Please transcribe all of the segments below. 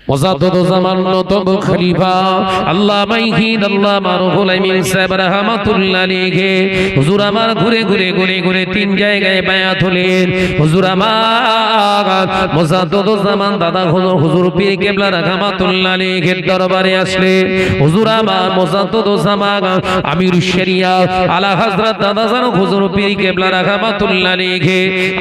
মুজাদ্দিদুজ্জামান নতব খলিফা আল্লামা ইহিদ আল্লামা রুহুল আমিন সাহেব রাহমাতুল্লাহ আলাইহি হুজুর আমার ঘুরে ঘুরে ঘুরে ঘুরে তিন জায়গায় বায়াত হলেন। হুজুর আমার মুজাদ্দিদুজ্জামান দাদা হুজুর পীর কেবলা রাহমাতুল্লাহ আলাইহি দরবারে আসলেন। হুজুর আমার মুজাদ্দিদুজ্জামান আমির শরিয়াত আলা হযরত দাদা জান হুজুর পীর কেবলা রাহমাতুল্লাহ আলাইহি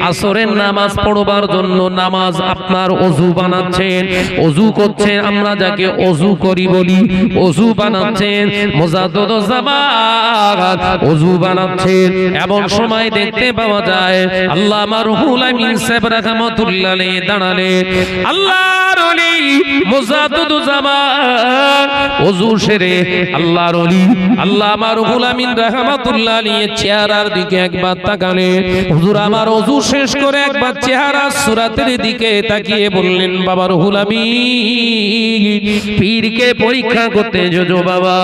আসরের নামাজ পড়বার জন্য নামাজ আপনার ওযু বানাচ্ছেন, ওযু করছেন, আমরা যাকে ওযু করি বলি, ওযু বানাচ্ছেন মুজাদ্দিদুজ্জামান ওযু বানাচ্ছেন। এমন সময় দেখতে পাওয়া যায় আল্লামা রুহুল আমিন সাহেব রাহমাতুল্লাহ আলাইহি দাঁড়ালেন। আল্লাহর ওলি মুজাদ্দিদুজ্জামান ওযু সেরে আল্লাহর ওলি আল্লামা রুহুল আমিন রাহমাতুল্লাহ আলাইহি চেহারার দিকে একবার তাকালেন। হুজুর আমার ওযু শেষ করে একবার চেহারা সুরাতের দিকে তাকিয়ে বললেন, বাবা রুহুল আমিন পীরকে পরীক্ষা করতে যোজো বাবা।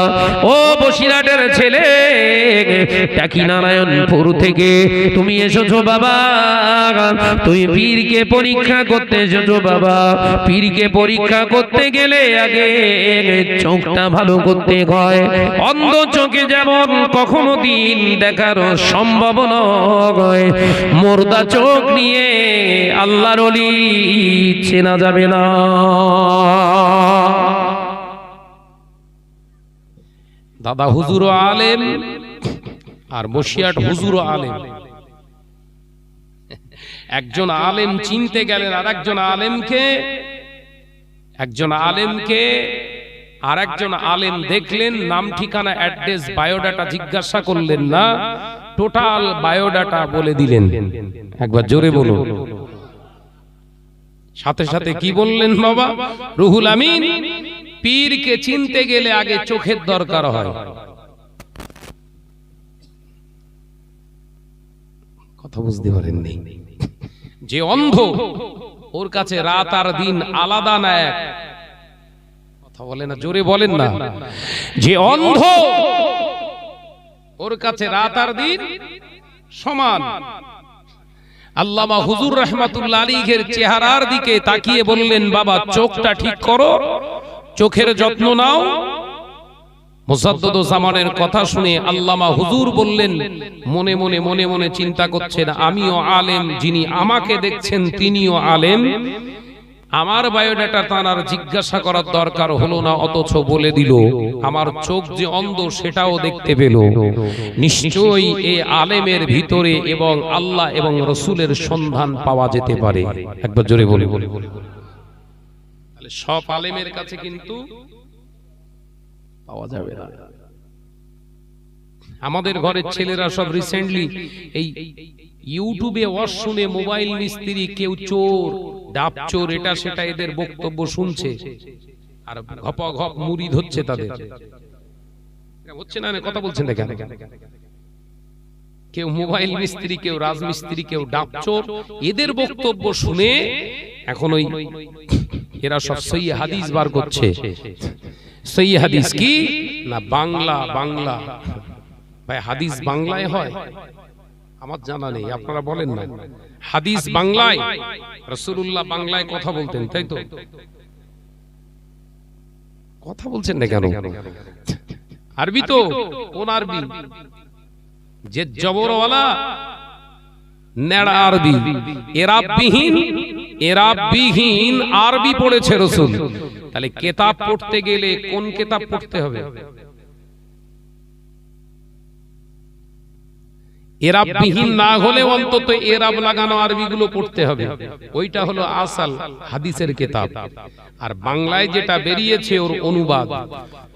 ও বসিরহাটের ছেলে টাকি নারায়ণপুর থেকে তুমি এসেছো বাবা, তুমি পীরকে পরীক্ষা করতে যোজো বাবা। পীরকে পরীক্ষা করতে গেলে আগে চোখটা ভালো করতে হয়। অন্ধ চোখে যেমন কখনো দিন দেখার সম্ভব নয়, মুর্দা চোখ নিয়ে আল্লাহর ওলি চেনা যাবে না। দাদা হুজুর আলেম আর বসিরহাট হুজুর আলেম। একজন আলেম চিনতে গেলেন আর একজন আলেমকে, একজন আলেমকে আর একজন আলেম দেখলেন, নাম ঠিকানা অ্যাড্রেস বায়োডাটা জিজ্ঞাসা করলেন না, টোটাল বায়োডাটা বলে দিলেন। একবার জোরে বলুন। সাথে সাথে কি বললেন বাবা? রুহুল আমিন পীরকে চিনতে গেলে আগে চোখের দরকার হয়। কথা বুঝতে পারেন নেই? যে অন্ধ ওর কাছে রাত আর দিন আলাদা না এক। কথা বলে না, জোরে বলেন না। যে অন্ধ ওর কাছে রাত আর দিন সমান। আল্লামা হুজুর রাহমাতুল্লাহ আলাইহির চেহারার দিকে তাকিয়ে বললেন, বাবা চোখটা ঠিক করো, চোখের যত্ন নাও। মুজাদ্দিদুজ্জামানের কথা শুনে আল্লামা হুজুর বললেন, মনে মনে মনে মনে চিন্তা করছেন, আমিও আলেম, যিনি আমাকে দেখছেন তিনিও আলেম। আমার বায়োডাটা তার জিজ্ঞাসা করার দরকার হলো না, অথচ বলে দিল। আমার চোখ যে অন্ধ সেটাও দেখতে পেল। নিশ্চয়ই এই আলেমের ভিতরে এবং আল্লাহ এবং রসুলের সন্ধান পাওয়া যেতে পারে। একবার জোরে বলি। তাহলে সব আলেমের কাছে কিন্তু পাওয়া যাবে না। আমাদের ঘরের ছেলেরা সব রিসেন্টলি এই ইউটিউবে ওয়াজ শুনে মোবাইল মিস্ত্রি, কেউ চোর, ডাব চোর, এটা সেটা এদের বক্তব্য শুনছে আর ঘপ মুড়ি ধরছে তাদের। হচ্ছে না, কথা বলছেন না কেন? কেউ মোবাইল মিস্ত্রি, কেউ রাজমিস্ত্রি, কেউ ডাব চোর, এদের বক্তব্য শুনে এখন ওই এরা সব সহি হাদিস বার করছে। সহি হাদিস কি না বাংলা? বাংলা ভাই, হাদিস বাংলায় হয়? আমার জানা নেই, আপনারা বলেন না। হাদিস বাংলায়, রাসূলুল্লাহ বাংলায় কথা বলতেন, তাই তো? কথা বলছেন না কেন? আরবি তো, কোন আরবি? যে জবরওয়ালা নেড়া আরবি, এরাববিহীন আরবি পড়েছে রাসূল। তাহলে কিতাব পড়তে গেলে কোন কিতাব পড়তে হবে? এরাববিহীন না হলে অন্তত এরাব লাগানো আরবিগুলো পড়তে হবে। ওইটা হলো আসল হাদিসের কিতাব। আর বাংলায় যেটা বেরিয়েছে ওর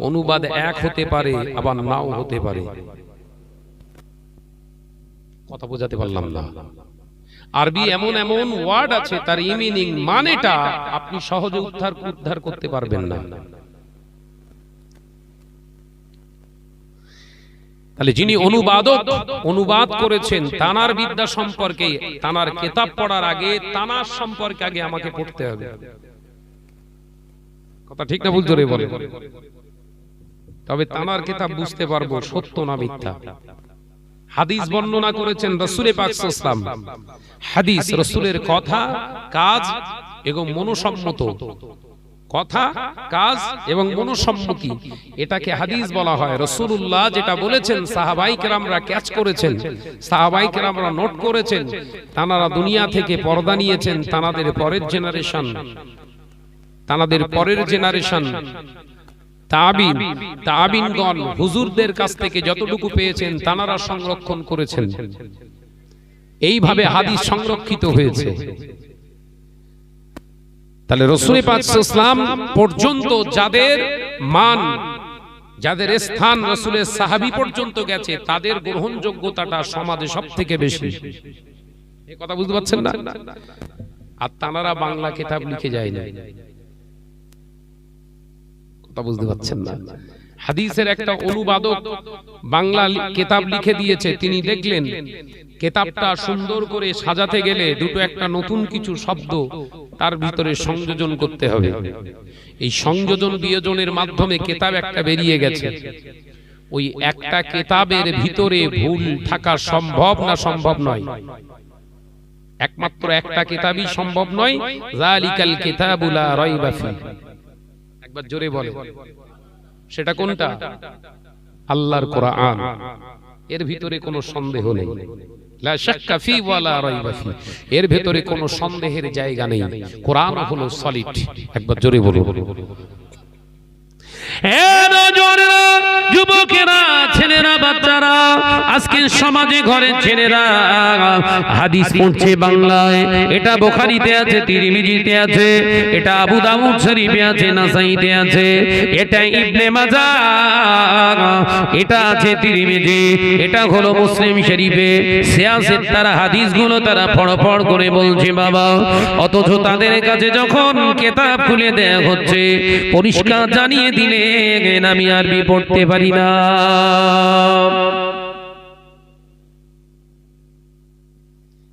অনুবাদ এক হতে পারে, আবার নাও হতে পারে। কথা বোঝাতে পারলাম না? আরবি এমন এমন ওয়ার্ড আছে, তার মিনিং মানেটা আপনি সহজে উদ্ধার করতে পারবেন না। তাহলে যিনি অনুবাদ করেছেন তানার বিদ্যা সম্পর্কে, তানার কিতাব পড়ার আগে তানার সম্পর্কে আগে আমাকে পড়তে হবে। কথা ঠিক না ভুল জোরে বলে? তবে তানার কিতাব বুঝতে পারবো সত্য না মিথ্যা। হাদিস বর্ণনা করেছেন রাসূল পাক সাল্লাল্লাহু আলাইহি ওয়াসাল্লাম। হাদিস রাসূলের কথা, কাজ এবং মনসম্মত। কথা, কাজ এবং মনোসম্মতি, এটাকে হাদিস বলা হয়। রাসূলুল্লাহ যেটা বলেছেন সাহাবাই কেরামরা ক্যাচ করেছেন, সাহাবাই কেরামরা নোট করেছেন, তানারা দুনিয়া থেকে পর্দা নিয়েছেন। তানাদের পরের জেনারেশন তাবিনগণ হুজুরদের কাছ থেকে যতটুকু পেয়েছেন তানারা সংরক্ষণ করেছেন। এইভাবে হাদিস সংরক্ষিত হয়েছে। তাহলে রাসূল পাক সাল্লাল্লাহু আলাইহি ওয়াসাল্লাম পর্যন্ত যাদের মান, যাদের স্থান রাসূলের সাহাবী পর্যন্ত গেছে, তাদের গ্রহণযোগ্যতাটা সমাজে সবথেকে বেশি। এই কথা বুঝতে পারছেন না? আর তানারা বাংলা কিতাব লিখে যায় না। কথা বুঝতে পারছেন না? হাদিসের একটা অনুবাদক বাংলা কিতাব লিখে দিয়েছে। তিনি দেখলেন কিতাবটা সুন্দর করে সাজাতে গেলে দুটো একটা নতুন কিছু শব্দ তার ভিতরে সংযোজন করতে হবে। এই সংযোজন বিয়োজনের মাধ্যমে কিতাব একটা বেরিয়ে গেছে। ওই একটা কিতাবের ভিতরে ভুল থাকা সম্ভব না সম্ভব নয়? একমাত্র একটা কিতাবই সম্ভব নয়। যালিকাল কিতাবু লা রাইবা ফি। একবার জোরে বলে, সেটা কোনটা? আল্লাহর কোরআন। এর ভিতরে কোনো সন্দেহ নেই। লা শাক্কা ফি ওয়া লা রাইবা ফি। এর ভিতরে কোনো সন্দেহের জায়গা নেই। কোরআন হলো সলিড। একবার জোরে বলো। যুবকেরা, ছেলেরা, বাচ্চারা, আজকে সমাজে ঘরে ছেলেরা হাদিস পড়ছে বাংলায়। এটা বুখারীতে আছে, তিরমিজিতে আছে, এটা আবু দাউদ শরীফে আছে, নাসাইতে আছে, এটা ইবনে মাজাহ, এটা আছে তিরমিজি, এটা হলো মুসলিম শরীফে। সিয়াসের তারা হাদিসগুলো তারা ফড়ফড় করে বলছে বাবা, অথচ তাদের কাছে যখন কিতাব খুলে দেয়া হচ্ছে পরিষ্কার জানিয়ে দিলে আমি আরবি পড়তে পারি না।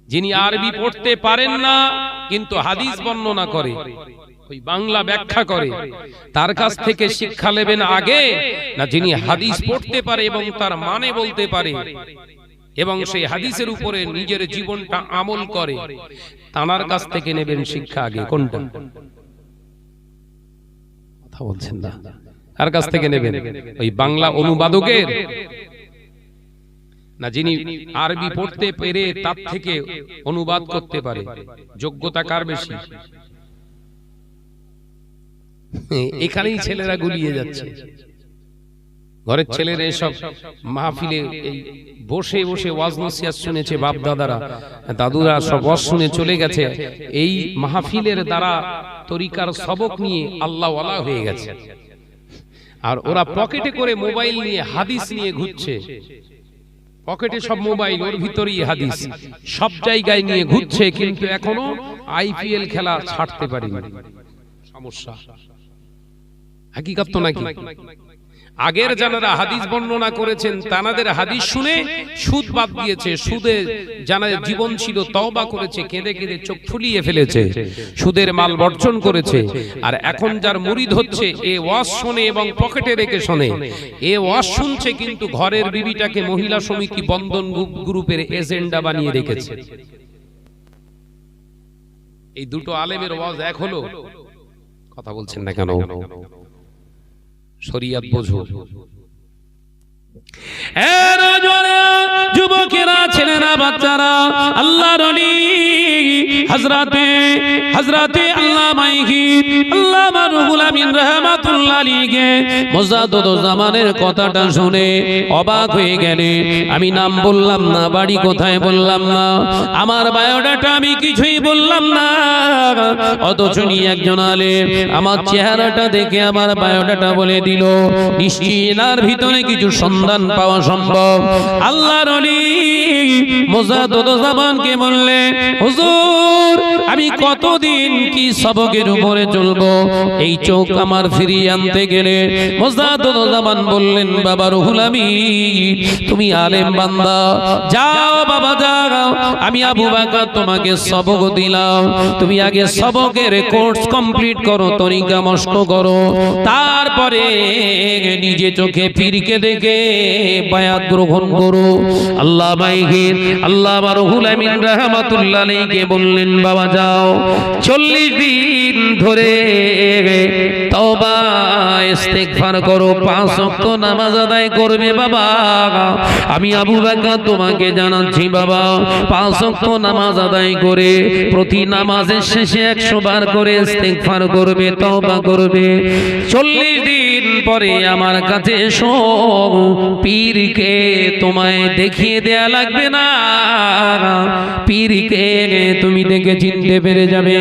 যিনি আরবি পড়তে পারেন না কিন্তু হাদিস বর্ণনা করে, ওই বাংলা ব্যাখ্যা করে, তার কাছ থেকে শিক্ষা নেবেন আগে, না যিনি হাদিস পড়তে পারে এবং তার মানে বলতে পারে এবং সেই হাদিসের উপরে নিজের জীবনটা আমল করে, তার কাছ থেকে নেবেন শিক্ষা আগে? কোনটা? কথা বলছেন না? কার কাছ থেকে নেবেন? ওই বাংলা অনুবাদকের, না যিনি আরবি পড়তে পেরে তার থেকে অনুবাদ করতে পারে? যোগ্যতা কার বেশি? এখানেই ছেলেরা গুলিয়ে যাচ্ছে। ঘরের ছেলেরা এসব মাহফিলে এই বসে বসে ওয়াজ নসিহত শুনেছে, বাপ দাদারা দাদুরা সব ওয়াজ শুনে চলে গেছে। এই মাহফিলের দ্বারা তরিকার সবক নিয়ে আল্লাহ ওয়ালা হয়ে গেছে। আর ওরা পকেটে করে মোবাইল নিয়ে হাদিস নিয়ে ঘুরছে। পকেটে সব মোবাইল, ওর ভিতরেই হাদিস, সব জায়গায় নিয়ে ঘুরছে, কিন্তু এখনো আইপিএল খেলা ছাড়তে পারেনি। সমস্যা। হাকিকত তো নাকি? আগের যারা হাদিস বর্ণনা করেছেন তাদের হাদিস শুনে সুদ বাদ দিয়েছে, সুদে যারা জীবন ছিল তওবা করেছে, কেঁদে কেঁদে চোখ ফুলিয়ে ফেলেছে, সুদের মাল বর্জন করেছে। আর এখন যার মুরিদ হচ্ছে এ ওয়াজ শুনে এবং পকেটে রেখে শোনে, এ ওয়াজ শুনছে কিন্তু ঘরের বিবিটাকে মহিলা সমিতি বন্ধন গ্রুপের এজেন্ডা বানিয়ে রেখেছে। এই দুটো আলেমের ওয়াজ এক হলো? কথা বলছেন না কেন? শরিয়ত বোঝো। যুবকেরা, ছেলেরা, বাচ্চারা, আল্লাহর ওলি হযরতে আল্লামা রুহুল আমিন রাহমাতুল্লাহ আলাইহি মুজাদ্দিদ জামানের কথাটা শুনে অবাক হয়ে গেলে, আমি নাম বললাম না, বাড়ি কোথায় বললাম না, আমার বায়োডাটা আমি কিছুই বললাম না, অথচ একজন আলেম আমার চেহারাটা দেখে আমার বায়োডাটা বলে দিল। নিশ্চয়ই এর ভিতরে কিছু সন্ধান পাওয়া সম্ভব। আল্লাহর ওলি মুজাদ্দিদ জামানকে বললে, হুজুর আমি কতদিন কি সবকের উপরে চলবো, এই চোখ আমার ফিরিয়ে আনতে গেলে মুজাদ্দিদ জামান বললেন, বাবা রুহুল আমিন তুমি আলেম বান্দা, যাও বাবা যাও, আমি আবু বকর তোমাকে সবক দিলাম, তুমি আগে সবকের কোর্স কমপ্লিট করো, তরিকা মস্ক করো, তারপরে নিজে চোখে ফিরকে দেখে বায়াত গ্রহণ করো। আল্লামা রুহুল আমিন রাহমাতুল্লাহ আলাইহি বললেন, বাবা যাও, 40 দিন ধরে তওবা ইস্তেগফার করো, 5 ওয়াক্ত নামাজ আদায় করবে বাবা। আমি আবু বকর তোমাকে জানাচ্ছি বাবা, 5 ওয়াক্ত নামাজ আদায় করে প্রতি নামাজের শেষে 100 বার করে ইস্তেগফার করবে, তওবা করবে। 40 দিন পরে আমার কাছে এসো, পীরকে তোমায় দেখিয়ে দেয়া লাগবে না, পীরকে তুমি দেখে চিনতে পেরে যাবে।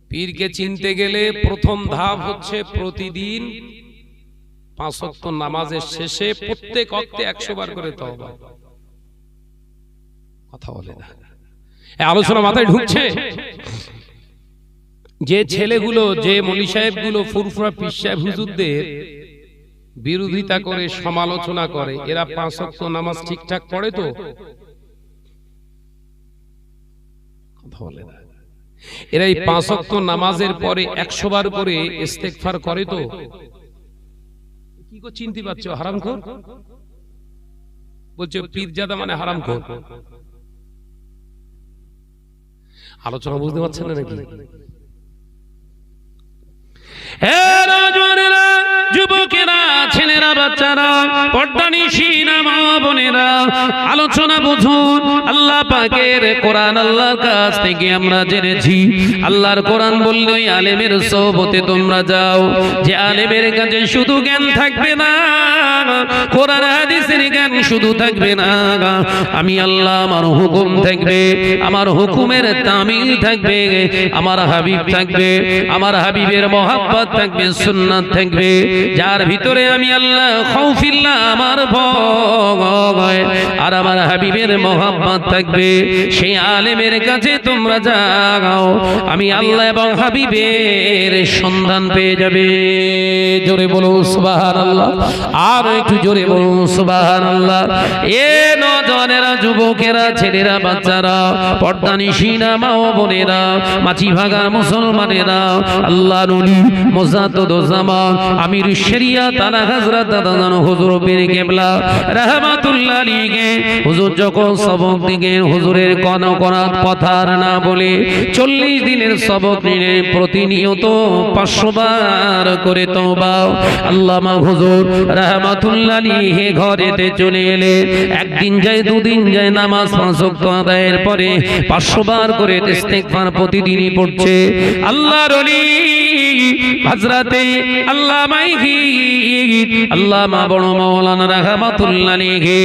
পীরকে চিনতে গেলে প্রথম ধাপ হচ্ছে প্রতিদিন 5 ওয়াক্ত নামাজের শেষে প্রত্যেক ওয়াক্তে 100 বার করে তওবা। কথা বলে না, এই আলোচনা মাথায় ঢুকছে? যে ছেলেগুলো, যে মৌলী সাহেবগুলো ফুরফুরা পীর সাহেব হুজুরদের বিরোধিতা করে, সমালোচনা করে, এরা 5 ওয়াক্ত নামাজ ঠিকঠাক পড়ে তো? কথা বলে না। এরা এই 5 ওয়াক্ত নামাজের পরে 100 বার করে ইস্তেগফার করে তো? কি গো চিনতে পারছো? হারামখোর বলছে, পীরজাদা মানে হারামখোর। আলোচনা বুঝতে পারছেন না নাকি? যুবকেরা, ছেলেরা, বাচ্চারা, পর্দানিশীনা মা বোনেরা, আলোচনা বুঝুন। আল্লাহ পাকের কোরআন, আল্লাহর কাছ থেকে আমরা জেনেছি, আল্লাহর কোরআন বললে ওই আলেমের সোহবতে তোমরা যাও, যে আলেমের কাছে শুধু জ্ঞান থাকবে না, কোরআন হাদিসের জ্ঞান শুধু থাকবে না, আমি আল্লাহ আমার হুকুম থাকবে, আমার হুকুমের তামিল থাকবে, আমার হাবিব থাকবে, আমার হাবিবের মহব্বত থাকবে, সুন্নাত থাকবে, যার ভিতরে আমি আল্লাহ খাউফিল্লাহ, আমার ভয় আর আমার হাবিবের মহব্বত থাকবে, সেই আলেমের কাছে তোমরা যাও, আমি আল্লাহ এবং হাবিবের সন্ধান পেয়ে যাবে। জোরে বলো সুবহানাল্লাহ, আর একটু জোরে বলো সুবহানাল্লাহ। এ নওজওয়ানেরা, যুবকেরা, ছেলেরা, বাচ্চারা, পর্দানিশীনা মা ও বোনেরা, মাছি ভাগার মুসলমানেরা, আল্লাহর ওলি মুজাদ্দিদুজ্জামান আমির শরিয়াত আলা হযরত দাদান হুজুর পীর কেবলা রাহমাতুল্লাহ আলাইহি, হুজুর যখন সবক দিলেন, হুজুরের কোন কথার না বলে 40 দিনের সবক নিলেন, প্রতিনিয়ত 500 বার করে তওবা। আল্লামা হুজুর রাহমাতুল্লাহ আলাইহি ঘরেতে চলে এলেন, একদিন যায়, দুদিন যায়, নামাজ 5 ওয়াক্ত আদায়ের পরে 500 বার করে ইস্তেগফার প্রতিদিনই পড়ছে। আল্লাহর ওলি হযরতে আল্লামা বড় মাওলানা রাহমাতুল্লাহ আলাইহি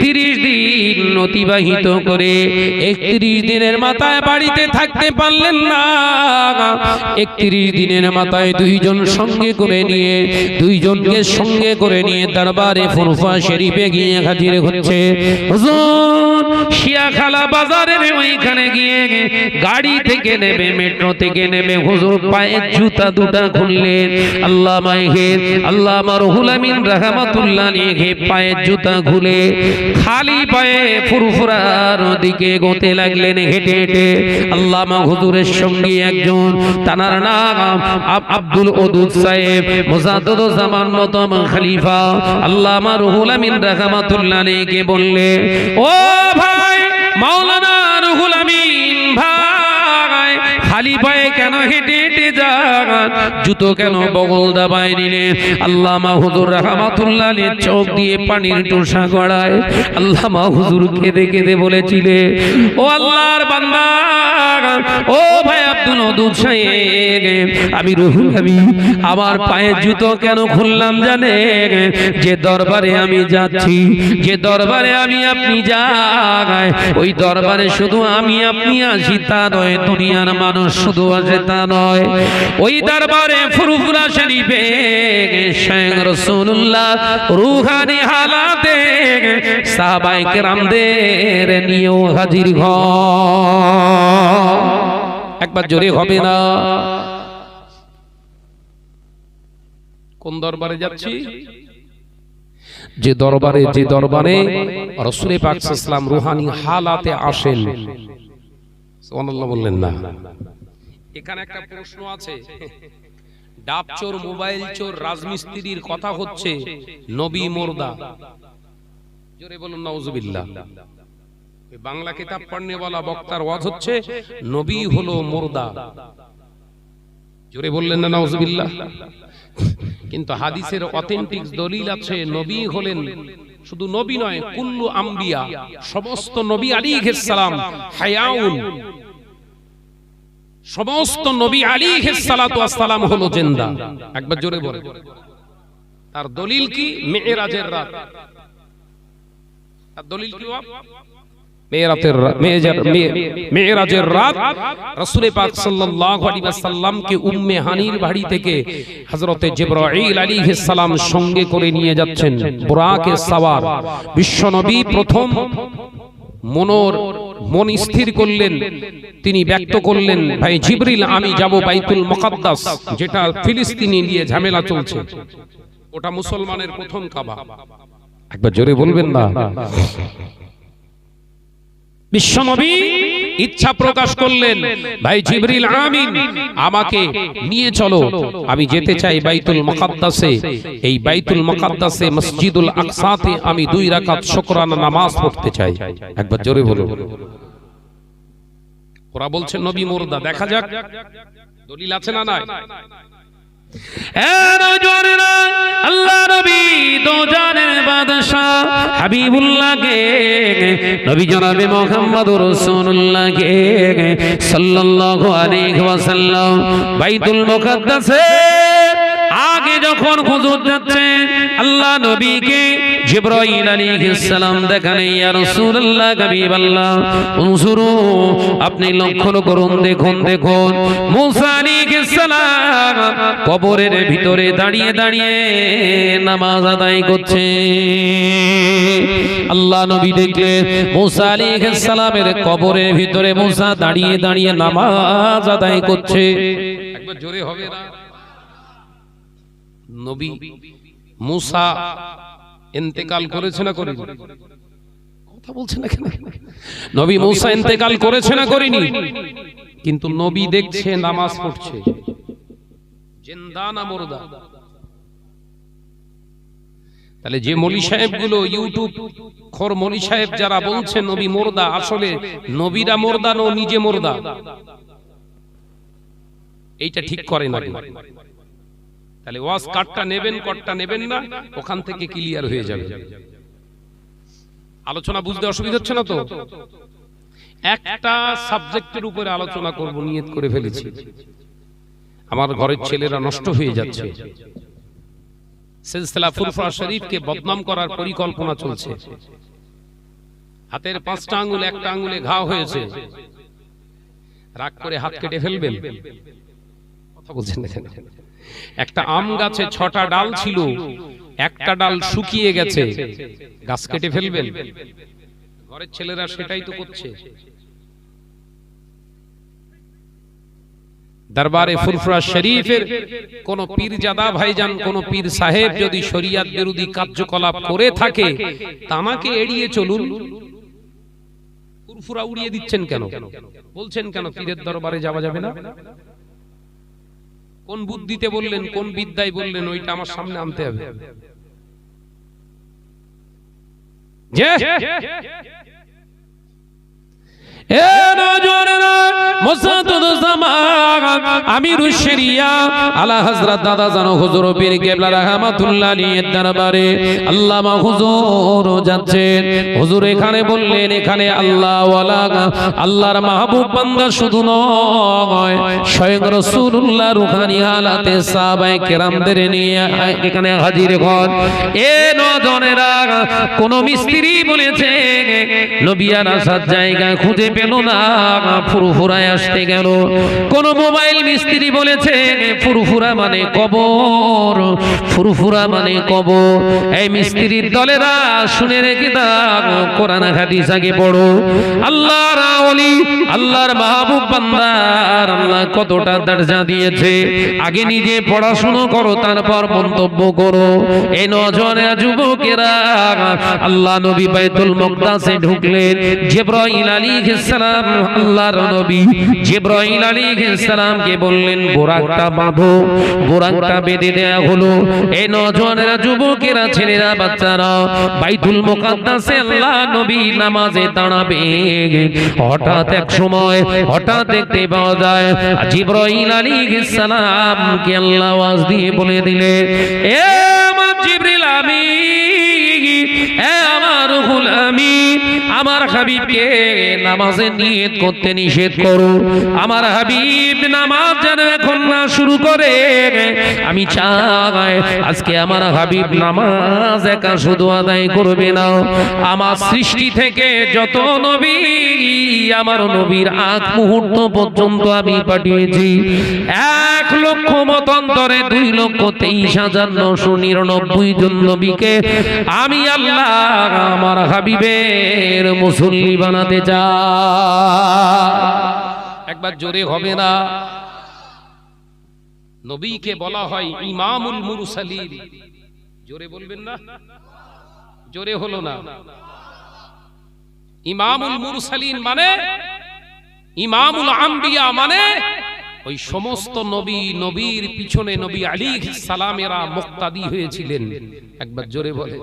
30 দিন অতিবাহিত করে 31 দিনের মাথায় বাড়িতে থাকতে পারলেন না। 31 দিনের মাথায় দুইজনকে সঙ্গে করে নিয়ে দরবারে ফুরফা শরীফে গিয়ে হাজির হচ্ছে। হুজুর শিয়াখালা বাজারের ওইখানে গিয়ে গাড়ি থেকে নেমে, মেট্রো থেকে নেমে হুজুর পায়ের জুতা দুটা খুললেন। আল্লামা রুহুল আমিন রাহমাতুল্লাহ আলাইহি পায়ের জুতা খুলে খালি পায়ে ফুরফুরার দিকে এগোতে লাগলেন হেঁটে হেঁটে। আল্লামা হুজুরের সঙ্গে একজন, তার নাম আব্দুল ওদুদ সাহেব, মুজাদ্দিদুজ্জামান মতম খলিফা, আল্লামা রুহুল আমিন রাহমাতুল্লাহ আলাইহি বললে, ও ভাই মাওলানা রুহুল আমিন ভাই, খালি পায়ে কেন হেঁটে হেঁটে যান? জুতো কেন বগল দাবায় নিলেন? আল্লামা হুজুর রাহমাতুল্লাহ আলাইহি চোখ দিয়ে পানির টুসা গড়ায়। আল্লামা হুজুর কেঁদে কেঁদে বলেছিলেন, ও আল্লাহর বান্দা, ও ভাই আব্দুল ওদুদ সাহেব, আমি রুহুল আমিন আমার পায়ের জুতো কেন খুললাম জানেন? যে দরবারে আমি যাচ্ছি, যে দরবারে আমি আপনি যাই, ওই দরবারে শুধু আমি আপনি আসি তা নয়, দুনিয়ার মানুষ শুধু আসে তা নয়, ওই দরবারে ফুরফুরা শরীফে শাইখ রাসূলুল্লাহ রূহানি হালাতে সাহাবায়ে কেরামদের নিয়েও হাজির হয়। একবার জোরে হবে না? কোন দরবারে যাচ্ছি? যে দরবারে রাসূল পাক সাল্লাল্লাহু আলাইহি ওয়াসাল্লাম রূহানি হালাতে আসেন। সুবহানাল্লাহ বললেন না? এখানে একটা প্রশ্ন আছে, ডাব চোর, মোবাইল চোর, রাজমিস্ত্রির কথা হচ্ছে নবী মুর্দা। জোরে বলুন নাউজুবিল্লাহ। বাংলা কিতাব পড়নে वाला বক্তার ওয়াজ হচ্ছে নবী হলো মুর্দা। জোরে বললেন না নাউজুবিল্লাহ। কিন্তু হাদিসের অথেন্টিক দলিল আছে নবী হলেন শুধু নবী নয়, কুল্লু আম্বিয়া, সমস্ত নবী আলাইহিস সালাম হায়াউন, সমস্ত নবী আলাইহিস সালাতু ওয়াস সালাম হলো জিন্দা। একবার জোরে বলেন। তার দলিল কি? মিরাজের রাত। তার দলিল কি? মেরাজের রাত রাসূল পাক সাল্লাল্লাহু আলাইহি ওয়াসাল্লামকে উম্মে হানির বাড়ি থেকে হযরতে জিবরাইল আলাইহিস সালাম সঙ্গে করে নিয়ে যাচ্ছেন বুরাকে সাওয়ার। বিশ্বনবী প্রথম মন স্থির করলেন, তিনি ব্যক্ত করলেন, ভাই জিবরিল আমি যাব বাইতুল মুকাদ্দাস, যেটা ফিলিস্তিনি নিয়ে ঝামেলা চলছে, ওটা মুসলমানের প্রথম কাবা। একবার জোরে বলবেন না। বিশ্বনবী ইচ্ছা প্রকাশ করলেন, ভাই জিবরিল আমিন আমাকে নিয়ে চলো, আমি যেতে চাই বাইতুল মুকাদ্দাসে। এই বাইতুল মুকাদ্দাসে মসজিদুল আকসাতে আমি 2 রাকাত শুকরানা নামাজ পড়তে চাই। একবার জোরে বলুন। ওরা বলছে নবী মুর্দা। দেখা যাক দলিল আছে না নাই। আল্লাহ নবী দো জানের বাদশা হাবিবুল্লাহকে, নবী জনাবে মুহাম্মদুর রাসূলুল্লাহকে সাল্লাল্লাহু আলাইহি ওয়াসাল্লাম বাইতুল মুকাদ্দাসে আগে যখন হুজুর যাচ্ছেন, আল্লাহ নবীকে জিবরাইল আলাইহিস সালাম দেখান, ইয়া রাসূলুল্লাহ হাবিবাল্লাহ উনজুরু, আপনি লক্ষ্য করুন, দেখুন মুসা আলাইহিস সালাম কবরের ভিতরে দাঁড়িয়ে দাঁড়িয়ে নামাজ আদায় করছে। আল্লাহ নবী দেখলেন মুসা আলাইহিস সালামের কবরের ভিতরে মুসা দাঁড়িয়ে দাঁড়িয়ে নামাজ আদায় করছে। একবার জোরে হবে না। নবী মুসা ইন্তেকাল করেছে না করেনি? কথা বলছে না কেন? নবী মুসা ইন্তেকাল করেছে না করেনি? কিন্তু নবী দেখছে নামাজ পড়ছে। জিন্দা না মুর্দা? তাহলে যে মৌলী সাহেবগুলো ইউটিউব খোর মৌলী সাহেব যারা বলছে নবী মুর্দা, আসলে নবীরা মুর্দা না নিজে মুর্দা? এইটা ঠিক করে না। তাহলে ওয়াজ কাটটা নেবেন কটটা নেবেন না, ওখান থেকে ক্লিয়ার হয়ে যাবে। আলোচনা বুঝতে অসুবিধা হচ্ছে না তো? একটা সাবজেক্টের উপরে আলোচনা করব নিয়ত করে ফেলেছি। আমার ঘরের ছেলেরা নষ্ট হয়ে যাচ্ছে, সিলসিলা ফুরফুরা শরীফকে বদনাম করার পরিকল্পনা চলছে। হাতের 5টা আঙ্গুল, একটা আঙ্গুলে ঘা হয়েছে, রাগ করে হাত কেটে ফেলবেন? কথা বলছেন না কেন? একটা আম গাছে 6টা ডাল ছিল, একটা ডাল শুকিয়ে গেছে, গাছ কেটে ফেলবেন? ঘরের ছেলেরা সেটাই তো করছে। দরবারে ফুরফুরা শরীফের কোন পীরজাদা ভাইজান, কোন পীর সাহেব যদি শরিয়ত বিরোধী কার্যকলাপ করে থাকে, তামাকে এড়িয়ে চলুন। ফুরফুরা উড়িয়ে দিচ্ছেন কেন? বলছেন কেন পীরের দরবারে যাওয়া যাবে না? কোন বুদ্ধিতে বললেন, কোন বিদ্যায় বললেন, ওইটা আমার সামনে আনতে হবে। আমিরুশ শরিয়া আলা হযরত দাদা জানো হুজুর পীর কেবলা রাহমাতুল্লাহ আলাইহির দরবারে আল্লামা হুজুর যাচ্ছেন। হুজুর এখানে বললেন, এখানে আল্লাহ ওয়ালা আল্লাহর মাহবুব বান্দা শুধু নয়, স্বয়ং রাসূলুল্লাহ রুহানি হালাতে সাহাবায়ে কেরামদের নিয়ে এখানে হাজির হন। এ নজনেরা, কোন মিস্ত্রি বলেছে নবিয়ার আসার জায়গা খুঁজে পেল না, ফুরফুরায় আসতে গেল। কোন মোবাইল মিস্ত্রি বলেছে ফুরফুরা মানে কবর, ফুরফুরা মানে কবর। এই মিস্ত্রির দলেরা শুনে রেখে দাও, কোরআন হাদিস আগে পড়ো। আল্লাহর ওলি, আল্লাহর মাহবুব বান্দার আল্লাহ কতটা দরজা দিয়েছে, আগে নিজে পড়াশোনা করো, তারপর মন্তব্য করো। এই নজনেরা যুবকেরা, আল্লাহ নবী বাইতুল মুকাদ্দাসে ঢুকলেন। জিবরাইল আলাইহিস সালাম, আল্লাহর নবী জিবরাইল আলাইহিস সালামকে বললেন, বললেন বোরাকটা বাঁধো। বোরাকটা বেঁধে দেয়া হলো। এই নওজওয়ানেরা, যুবকেরা, ছেলেরা, বাচ্চারা বাইতুল মুকাদ্দাসে আল্লাহ নবী নামাজে দাঁড়াবে। হঠাৎ এক সময় হঠাৎ দেখতে পাওয়া যায় জিবরাইল আলাইহিস সালাম কে আল্লাহ আওয়াজ দিয়ে বলে দিলেন, এ আমার জিবরিল আমিন, এ আমার রুহুল আমিন, আমার হাবিবকে নামাজে নিয়ত করতে নিষেধ করো। আমার হাবিব নামাজ যেন এখন না শুরু করে। আমি চাই আজকে আমার হাবিব নামাজ একা শুধু আদায় করবে না, আমার সৃষ্টি থেকে যত নবী আমার নবীর আগ মুহূর্ত পর্যন্ত আমি পাঠিয়েছি 1,00,000 মতান্তরে 2,23,999 জন নবীকে আমি আল্লাহ আমার হাবিবের মুসল্লি বানাতে চাই। একবার জোরে হবে না? নবীকে বলা হয় ইমামুল মুরসালিন। জোরে বলবেন না? জোরে হলো না? ইমামুল মুরসালিন মানে ইমামুল আম্বিয়া, মানে ওই সমস্ত নবী, নবীর পিছনে নবী আলাইহিস সালামেরা মুক্তাদি হয়েছিলেন। একবার জোরে বলে।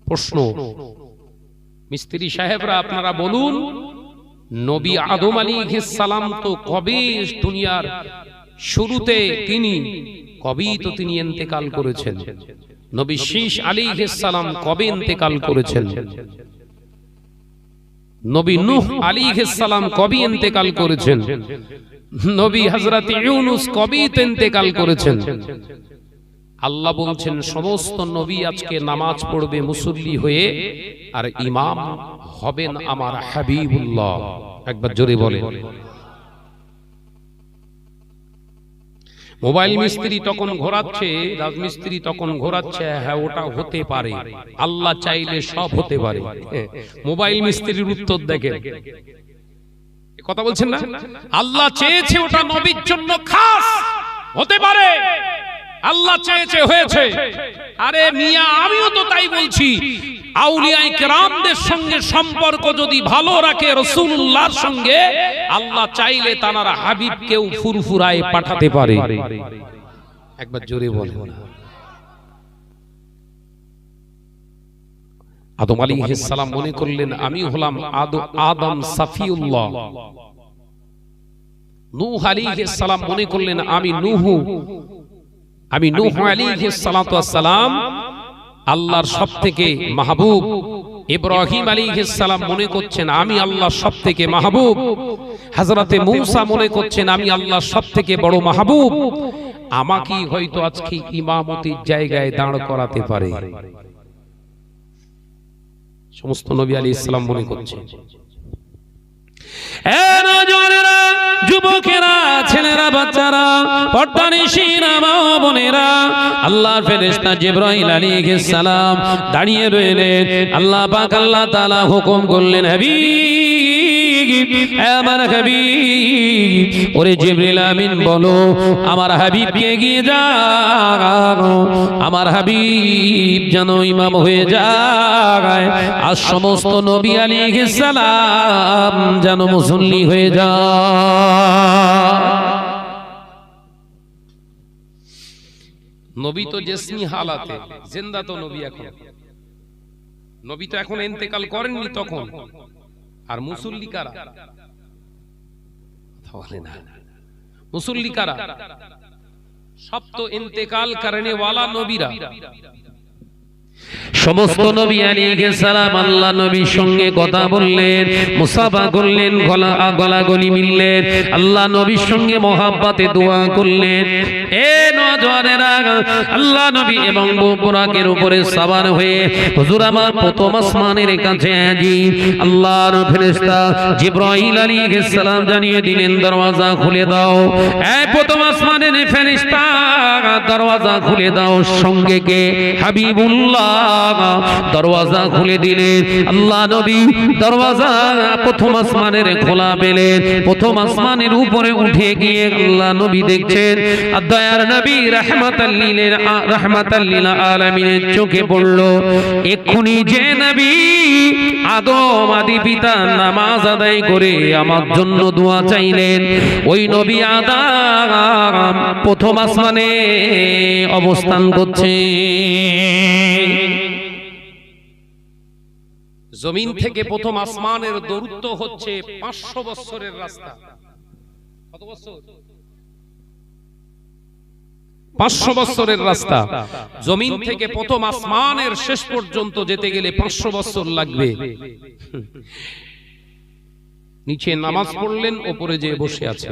প্রশ্ন, মিস্ত্রি সাহেবরা আপনারা বলুন, নবী আদম আলাইহিস সালাম তো কবে দুনিয়ার শুরুতে তিনি কবেই তো তিনি ইন্তেকাল করেছেন। নবী শীশ আলাইহিস সালাম কবে ইন্তেকাল করেছেন? নবী নূহ আলাইহিস সালাম কবে ইন্তেকাল করেছেন? নবী হযরত ইউনূস কবে ইন্তেকাল করেছেন? আল্লাহ বলছেন সমস্ত নবী আজকে নামাজ পড়বে মুসল্লি হয়ে, আর ইমাম হবেন আমার হাবিবুল্লাহ। একবার জোরে বলে। মোবাইল মিস্ত্রি তখন ঘোরাচ্ছে, রাজমিস্ত্রি তখন ঘোরাচ্ছে, হ্যাঁ ওটা হতে পারে, আল্লাহ চাইলে সব হতে পারে। মোবাইল মিস্ত্রির উত্তর দেখেন, কথা বলছেন না? আল্লাহ চেয়েছে ওটা নবীর জন্য খাস হতে পারে, আল্লাহ চেয়েছে হয়েছে। আরে মিয়া, আমিও তো তাই বলছি, আউলিয়ায়ে কেরামদের সঙ্গে সম্পর্ক যদি ভালো রাখে রাসূলুল্লাহর সঙ্গে, আল্লাহ চাইলে তার হাবিবকেও ফুরফুরায় পাঠাতে পারে। একবার জোরে বলুন। আদম আলাইহিস সালাম মনে করলেন আমি হলাম আদম সাফিউল্লাহ। নূহ আলাইহিস সালাম মনে করলেন আমি নূহ আলাইহিস সালাতু ওয়াস সালাম আল্লাহর সবথেকে মাহবুব। ইব্রাহিম আলাইহিস সালাম মনে করছেন আমি আল্লাহর সবথেকে মাহবুব। হযরতে মূসা মনে করছেন আমি আল্লাহর সবথেকে বড় মাহবুব, আমাকে হয়তো আজকে ইমামতির জায়গায় দাঁড় করাতে পারে। সমস্ত নবী আলাইহিস সালাম মনে করছেন। যুবকেরা, ছেলেরা, বাচ্চারা, পর্দানিশীরা, মা বোনেরা, আল্লাহর ফেরেশতা জিবরাইল আলাইহিস সালাম দাঁড়িয়ে রইলেন। আল্লাহ পাক আল্লাহ তাআলা হুকুম করলেন, হাবিব, আমার হাবিব, ওরে জিবরিল আমিন বলো আমার হাবিবকে এগিয়ে যাও, আমার হাবিব যেন ইমাম হয়ে যায়, আর সমস্ত নবী আলাইহিস সালাম যেন মুসল্লি হয়ে যায়। নবী তো জিসমি হালাতে জিন্দা, তো নবী এখন, নবী তো এখন ইন্তেকাল করেননি তখন। আর মুসল্লি কারা? মুসল্লি কারা? সব তো ইন্তেকাল করনে ওয়ালা নবীরা। সমস্ত নবী আলাইহিস সালাম আল্লাহ নবীর সঙ্গে কথা বললেন, মুসাফা করলেন, গলাগলি মিললেন, আল্লাহ নবীর সঙ্গে মহব্বতে দোয়া করলেন। এ নওজওয়ানেরা, আল্লাহ নবী এবং বুরাকের উপরে সওয়ার হয়ে হুজুর আমার প্রথম আসমানের কাছে হাজির। আল্লাহর ফেরেশতা জিবরাইল আলাইহিস সালাম জানিয়ে দিলেন দরওয়াজা খুলে দাও। এই প্রথম আসমানের ফেরেশতা দরওয়াজা খুলে দাও। সঙ্গে কে? হাবিবুল্লাহ দরওয়াজা খুলে দিলেন। আল্লাহ নবী দরওয়াজা প্রথম আসমানের খোলা পেলেন। প্রথম আসমানের উপরে উঠে গিয়ে আল্লাহ নবী দেখছেন আর দয়ার নবী রাহমাতাল লিল আলামিনের চোখে পড়ল এক্ষুনি যে নবী আদম আদি পিতা নামাজ আদায় করে আমার জন্য দোয়া চাইলেন, ওই নবী আদম প্রথম আসমানে অবস্থান করছে। জমিন থেকে প্রথম আসমানের দূরত্ব হচ্ছে 500 বছরের রাস্তা। কত বছর? 500 বছরের রাস্তা। জমিন থেকে প্রথম আসমানের শেষ পর্যন্ত যেতে গেলে 500 বছর লাগবে। নিচে নামাজ পড়লেন, উপরে যে বসে আছে।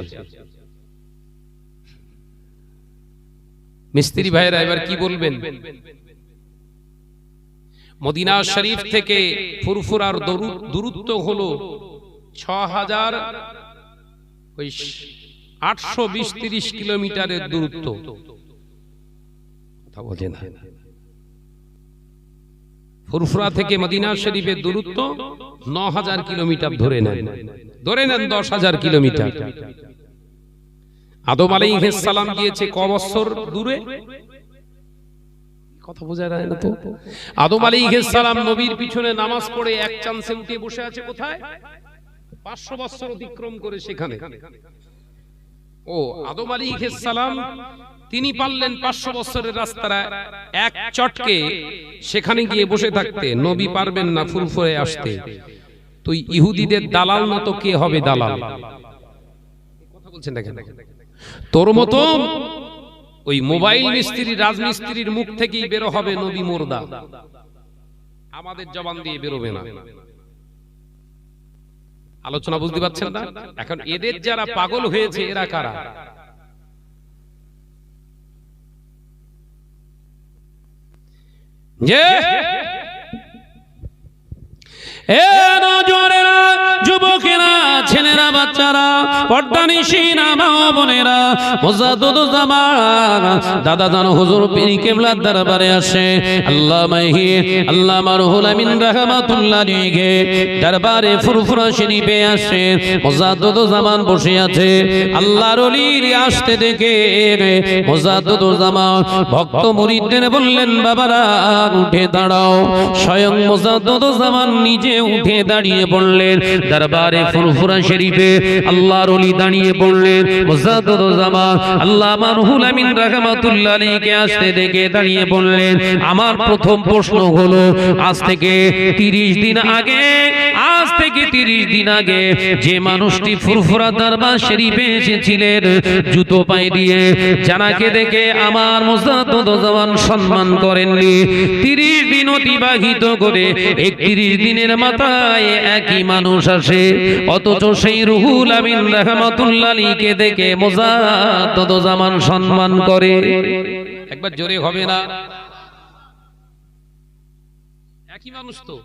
মিস্ত্রি ভাইরা এবার কি বলবেন? মদিনা শরীফ থেকে ফুরফুরার দূরত্ব হলো 6820-30 কিলোমিটারের দূরত্ব। কথা বোঝে না। ফুরফুরা থেকে মদিনা শরীফের দূরত্ব 9000 কিলোমিটার ধরে নেন 10000 কিলোমিটার। আদম আলাইহিস সালাম গিয়েছে ক বছর দূরে? কথা বোঝা যায় না তো। আদম আলাইহিস সালাম নবীর পিছনে নামাজ পড়ে এক চান্সে উঠে বসে আছে কোথায়? 500 বছর অতিক্রম করে সেখানে। ও আদম আলাইহিস সালাম তিনি পারলেন 500 বছরের রাস্তাটা এক চটকে সেখানে গিয়ে বসে থাকতে, নবী পারবেন না ফুরফুরে আসতে। তুই ইহুদিদের দালাল না তো কে হবে দালাল? কথা বলছেন না কেন? তোর মতো ওই মোবাইল মিস্ত্রি রাজমিস্ত্রির মুখ থেকেই বের হবে নবী মুর্দা, আমাদের জবান দিয়ে বেরোবে না। আলোচনা বুঝতে পারছেন না? এখন এদের যারা পাগল হয়েছে এরা কারা? যে যুবকেরা, ছেলেরা, বাচ্চারা, পর্দানিশীনা মা বোনেরা, মুজাদ্দিদুজ্জামান দাদা জান হুজুর পীর কিবলার দরবারে আসে। আল্লামা রুহুল আমিন রাহমাতুল্লাহ আলাইহি দরবারে ফুরফুরা শরীফে আসে। মুজাদ্দিদুজ্জামান বসে আছে। আল্লাহর ওলির আসতে দেখে মুজাদ্দিদুজ্জামান ভক্ত মুরিদদের বললেন, বাবারা উঠে দাঁড়াও। স্বয়ং মুজাদ্দিদুজ্জামান নিজে উঠে দাঁড়িয়ে বললেন দরবারে ফুরফুরা শরীফে আল্লাহর ওলি দাঁড়িয়ে বললেন, মুজাদ্দিদুজ্জামান আল্লামা রুহুল আমিন রাহমাতুল্লাহ আলাইহি আসতে দেখে দাঁড়িয়ে বললেন, আমার প্রথম প্রশ্ন হলো আজ থেকে 30 দিন আগে যে মানুষটি ফুরফুরা দরবার শরীফে এসেছিলেন জুতো পায়ে দিয়ে, জানাকে দেখে আমার মুজাদ্দিদুজ্জামান সম্মান করেননি। 30 দিন অতিবাহিত করে 31 দিনের মাথায় একই মানুষ আসে, অথচ সেই রুহুল আমিন রাহমাতুল্লাহ আলাইহি দেখে মুজাদ্দিদুজ্জামান সম্মান করে। একবার জোরে হবে না? একই মানুষ তো,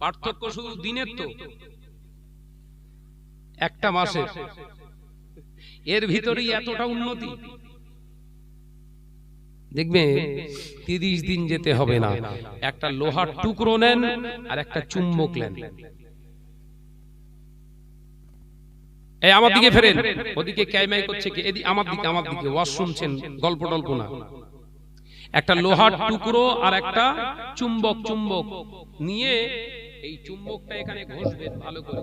পার্থক্য শুধু দিনের। তো একটা মাসে এর ভিতরেই এতটা উন্নতি। দেখবে 30 দিন যেতে হবে না, একটা লোহার টুকরো নেন আর একটা চুম্বক নেন, এই আমার দিকে ফেরেন, ওদিকে ক্যাইমাই করছে কি, এদিকে আমার দিকে ওয়াজ শুনছেন, গল্প টল্প না। একটা লোহার টুকরো আর একটা চুম্বক নিয়ে এই চুম্বকটা এখানে ঘষবেন ভালো করে,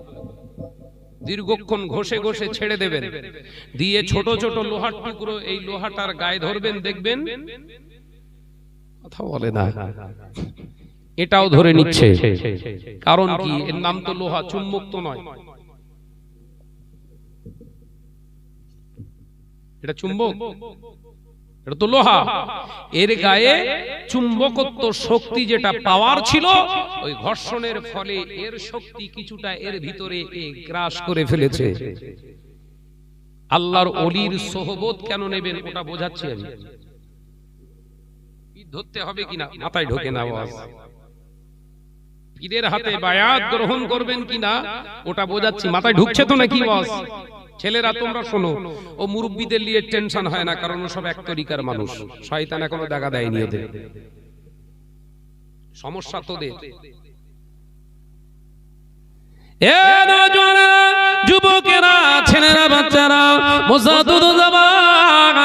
দীর্ঘক্ষণ ঘষে ঘষে ছেড়ে দেবেন, দিয়ে ছোট ছোট লোহার টুকরো এই লোহাটার গায়ে ধরবেন, দেখবেন কথা বলে না, এটাও ধরে নিচ্ছে। কারণ কি? এর নাম তো লোহা, চুম্বক তো নয়। এটা চুম্বক, এটা তো লোহা। এর গায়ে চুম্বকত্ব শক্তি যেটা পাওয়ার ছিল, ওই ঘর্ষণের ফলে এর শক্তি কিছুটা এর ভিতরে গ্রাস করে ফেলেছে। আল্লাহর ওলির সোহবত কেন নেবেন ওটা বোঝাচ্ছি আমি। ধরতে হবে কিনা মাথায় ঢোকে না, আওয়াজ পীরের হাতে বায়াত গ্রহণ করবেন কিনা ওটা বোঝাচ্ছি, মাথায় ঢুকছে তো নাকি আওয়াজ? ছেলেরা তোমরা শোনো, ও মুরব্বীদের নিয়ে টেনশন হয় না, কারণ ও সব এক তরিকার মানুষ, শয়তান এখনো দেখা দেয়নি ওদের। সমস্যা তোদের। যুবকেরা, ছেলেরা, বাচ্চারা, মুজাদ্দুদুজ্জামান